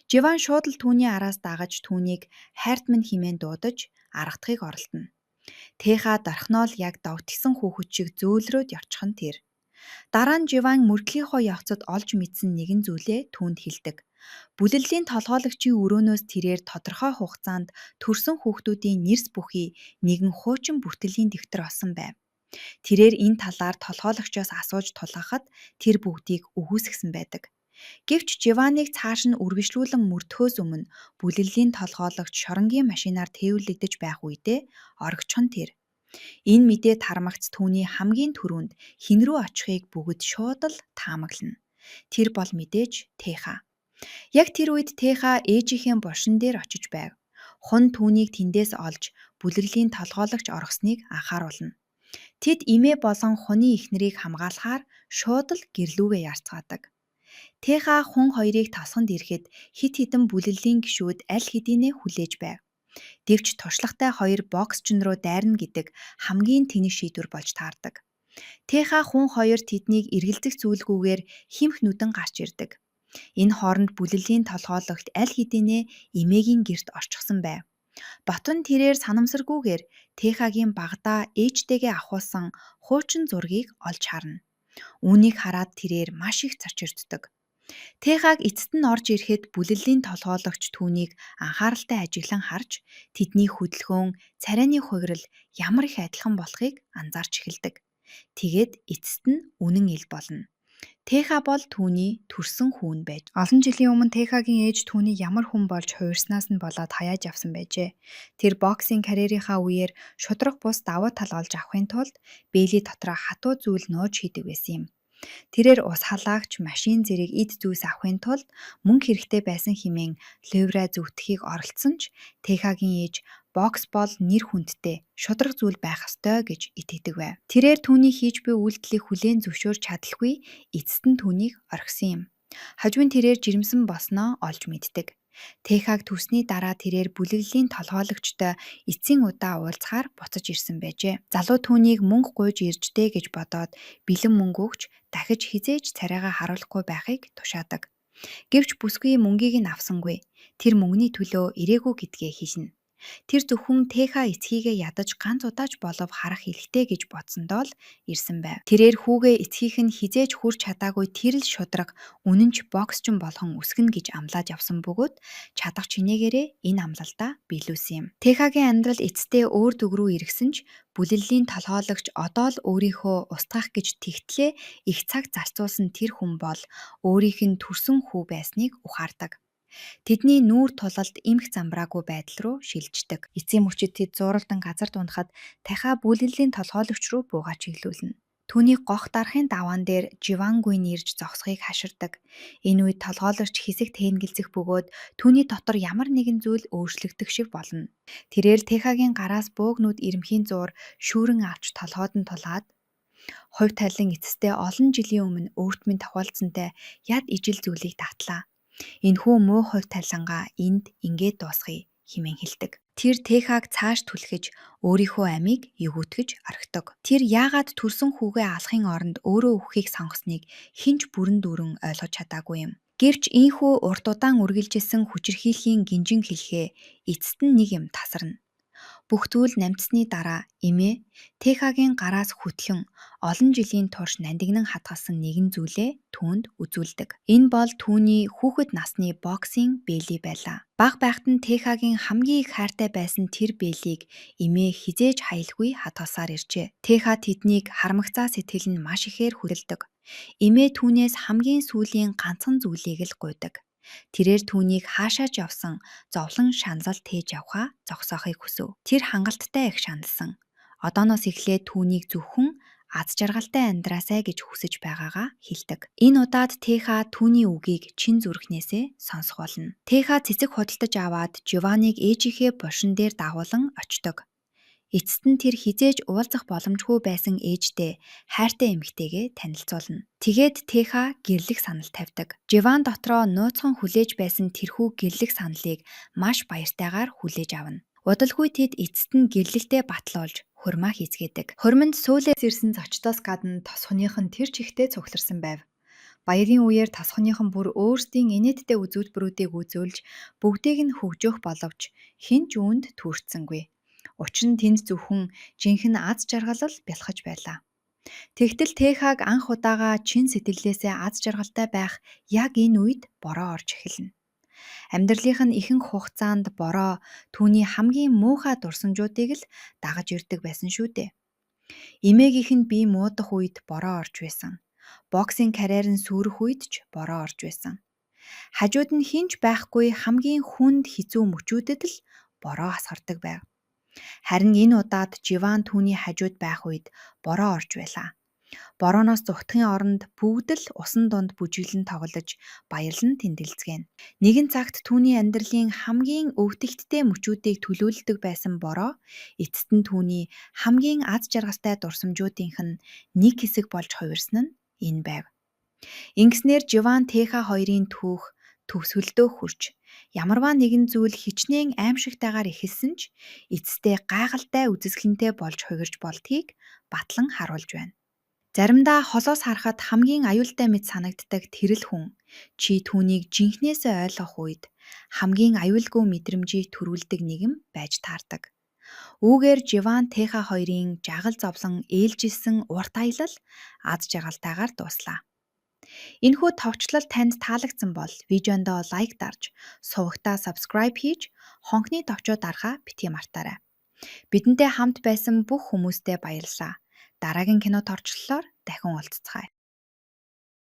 Живан шууд л түүний араас дагаж түүнийг хайрт минь хэмээн дуудаж аргадахыг оролдоно. Теха дорхноо л яг довтгсон хүүхэд шиг зөөлрөөд явчих нь тэр. Дараа нь Живан мөрдлийнхоо явцад олж мэдсэн нэгэн зүйлээ түүнд хэлдэг. Бүлэрлэлийн толгойлогчийн өрөөнөөс тэрээр тодорхой хугацаанд төрсөн хүүхдүүдийн нэрс бүхий нэгэн хуучин бүртгэлийн дэвтэр олсон байв. Тэрээр энэ талаар толгойлогчоос асууж тулгахад тэр бүгдийг өгөөсгсөн байдаг. Гэвч Живаныг цааш нь үргэлжлүүлэн мөрдөхөөс өмнө бүлэглэлийн толгойлогч шоронгийн машинаар тээвэрлэгдэж байх үедээ оргичихн тэр. Энэ мэдээ тарамагц түүний хамгийн түрүүнд хэн рүү очихыг бүгд шууд л таамаглана. Тэр бол мэдээж Теха. Яг тэр үед Теха ээжийнхээ булшин дээр очиж байв. Хун түүнийг тэндээс олж бүлэглэлийн толгойлогч оргосныг анхааруулна. Тэд эмээ болон хуны эхнэрийг хамгаалахаар шууд л гэрлүүгээ ярцгаадаг. Тэха хүн хоёрыг тосгонд ирэхэд хит хитэн бүлэглэлийн гишүүд аль хэдийнэ хүлээж байв. Гэвч туршлагатай хоёр боксчин руу дайрна гэдэг хамгийн тэнэг шийдвэр болж таардаг. Тэха хүн хоёр тэднийг эргэлзэх зүйлгүйгээр химх нүдэн гарч ирдэг. Энэ хооронд бүлэглэлийн толгойлогт аль хэдийнэ эмээгийн герт орчихсон байв. Ботон тэрээр санамсаргүйгээр Тэхагийн багадаа ээжтэйгээ авахулсан хуучин зургийг олж харна. Үүнийг хараад тэрээр маш их цочирддаг. Тэхаг эцэст нь орж ирэхэд бүлэглэлийн толгойлогч түүнийг анхааралтай ажиглан харж тэдний хөдөлгөөн, царайны хувирал ямар их адилхан болохыг анзаарч эхэлдэг. Тэгээд эцэст нь үнэн ил болно. Тэха бол түүний төрсөн хүүн байж. Олон жилийн өмнө Тэхагийн ээж түүнийг ямар хүн болж хувирснаас нь болоод хаяаж авсан байжээ. Тэр боксинг карьерийнхаа үеэр шудраг бус давуу тал олж авахын тулд бэйли дотроо хатуу зүйл нууж хийдэг байсан юм. Тэрээр ус халаагч, машин зэрэг эд зүйлс авахын тулд мөнгө хэрэгтэй байсан хэмээн левра зүтгэхийг оролдсон ч Тэхагийн ээж бокс бол нэр хүндтэй, шудраг зүйл байх ёстой гэж итгэдэг байв. Тэрээр түүний хийж буй үйлдэлийг хүлээн зөвшөөрч чадалгүй, эцэст нь түүнийг орхисон юм. Хажууд нь тэрээр жирэмсэн босноо олж мэддэг. Тэхаг төсний дараа тэрээр бүлэглэлийн толгойлогчтой эцсийн удаа уулзахаар буцаж ирсэн байжээ. Залуу түүнийг мөнгө гуйж иржтэй гэж бодоод бэлэн мөнгө өгч дахиж хизээж царайгаа харуулахгүй байхыг тушаадаг. Гэвч бүсгүй мөнгийг нь авсангүй. Тэр мөнгөний төлөө ирээгүй гэдгээ хэлнэ. Тэр зөвхөн Тэха эцгийгээ ядаж ганц удаач болов харах хэрэгтэй гэж бодсондоо л ирсэн байв. Тэрээр хүүгээ эцгийнх нь хизээж хүрч чадаагүй тэр л шудраг үнэн ч боксчин болгон үсгэнэ гэж амлаад явсан бөгөөд чадах чинээгээрээ энэ амлалтаа биелүүлсэн юм. Тэхагийн амьдрал эцэстээ өөр дүг рүү иргсэн ч бүлэглэлийн толгойлогч одоо л өөрийнхөө устгах гэж тэгтлээ их цаг зарцуулсан тэр хүн бол өөрийнх нь төрсөн хүү байсныг ухаардаг. Тэдний нүүр тулалд эмх замбраагүй байдал руу шилждэг. Эцсийн мөчид тэд зууралдан газарт унахад Тэха бүлэглэлийн толгойлогч руу буугаа чиглүүлнэ. Түүний гох дарахын даваан дээр Живангүйн ирж зогсохыг хаширдаг. Энэ үед толгойлогч хэсэг тээнгэлзэх бөгөөд түүний дотор ямар нэгэн зүйл өөрчлөгдөх шиг болно. Тэрээр Тэхагийн гараас бөөгнүүд ирэмхийн зуур шүүрэн авч толгойд нь тулаад хувь талин эцэстээ олон жилийн өмнө өөртмөн тохиолдсонтай яд ижил зүйлийг татлаа. Энэхүү муу хувь талангаа энд ингээд дуусгая хэмээн хэлдэг. Тэр Тэхаг цааш түлхэж өөрийнхөө амийг эвгүүтгэж орхидог. Тэр яагаад төрсөн хүүгээ алахын оронд өөрөө өгөхийг сонгосныг хинч бүрэн дүүрэн ойлгож чадаагүй юм. Гэвч ийхүү урт удаан үргэлжилсэн хүчирхийллийн гинжин хэлхээ эцэст нь нэг юм тасарна. Бүх зүйл намтсны дараа эмээ Тэхагийн гараас хөтлөн олон жилийн турш нандинан хадгалсан нэгэн зүйлээ түүнд үзүүлдэг. Энэ бол түүний хүүхэд насны боксинг бэйли байлаа. Бага байхад нь Тэхагийн хамгийн их хайртай байсан тэр бэйлийг эмээ хизээж хаялгүй хадгалсаар иржээ. Тэха тэднийг хармагцаа сэтгэл нь маш ихээр хүлдэг. Эмээ түүнээс хамгийн сүүлийн ганцхан зүйлийг л гуйдаг. Тэрээр түүнийг хаашаач явсан зовлон шаналл тээж явхаа зогсоохыг хүсв. Тэр хангалттай их шаналсан. Одооноос эхлээд түүнийг зөвхөн аз жаргалтай амьдраасай гэж хүсэж байгаагаа хэлдэг. Энэ удаад Тэха түүний үгийг чин зүрхнээсээ сонсох болно. Тэха цэцэг худалдаж аваад Живаныг ээжийнхээ бошин дээр дагуулan очдог. Эцэст нь тэр хизээж уулзах боломжгүй байсан ээжтэй хайртай эмэгтэйгээ танилцуулна. Тэгээд Тэха гэрлэх санал тавьдаг. Живан дотроо нууцхан хүлээж байсан тэрхүү гэрлэх саналыг маш баяртайгаар хүлээж авна. Удалгүй тэд эцэст нь гэрлэлтэд батлуулж хурмаа хийцгээдэг. Хурманд сүүлээс ирсэн зочдоос гадна тосхоных нь тэр чихтэй цугларсан байв. Баярын үеэр тосхоныхон бүр өөрсдийн инээдтэй үзүүлбэрүүдийг үзүүлж бүгдийг нь хөгжөөх боловч хэн ч үүнд түүрцсэнгүй. Учир нь тэнд зөвхөн жинхэнэ аз жаргал л бялхаж байлаа. Тэгтэл Тэхаг анх удаага чин сэтгэлээсээ аз жаргалтай байх яг энэ үед бороо орж эхэлнэ. Амьдралынх нь ихэнх хугацаанд бороо түүний хамгийн муухай дурсамжуудыг л дагаж ирдэг байсан шүү дээ. Эмээгийнх нь бие муудах үед бороо орж байсан. Боксинг карьер нь сүрэх үед ч бороо орж байсан. Хажууд нь хинч байхгүй хамгийн хүнд хэцүү мөчүүдэд л бороо хасгардаг байв. Харин энэ удаад Живан түүний хажууд байх үед бороо орж байлаа. Борооноос зүхтхийн оронд бүгд л усан дунд бүжиглэн тоглож баярлан тэмдэглэцгээв. Нэгэн цагт түүний амьдралын хамгийн өвдөгттэй мөчүүдийг төлөөлдөг байсан бороо эцэст нь түүний хамгийн аз жаргалтай дурсамжуудынх нь нэг хэсэг болж хувирсан нь энэ байв. Ингэснээр Живан Теха хоёрын түүх төгсгөлдөө хүрч ямарваа нэгэн зүйл хичнээн аимшигтайгаар эхэлсэн ч эцэстээ гайхалтай үзэсгэлэнтэй болж хувирж болдгийг батлан харуулж байна. Заримдаа холоос харахад хамгийн аюултай мэт санагддаг тэрэл хүн чи түүнийг жинхнээсээ ойлгох үед хамгийн аюулгүй мэдрэмжийг төрүүлдэг нэгэн байж таардаг. Үүгээр Живан Теха хоёрын жагал зовлон ээлжилсэн урт аялал аз жаргалтайгаар дууслаа. Энэхүү товчлол танд таалагдсан бол видеондоо лайк дарж, сувагтаа subscribe хийж, хонхны товчоо дарахаа битгий мартаарай. Бидэнтэй хамт байсан бүх хүмүүстээ баярлалаа. Дараагийн кино торчлолоор дахин уулзцгаая.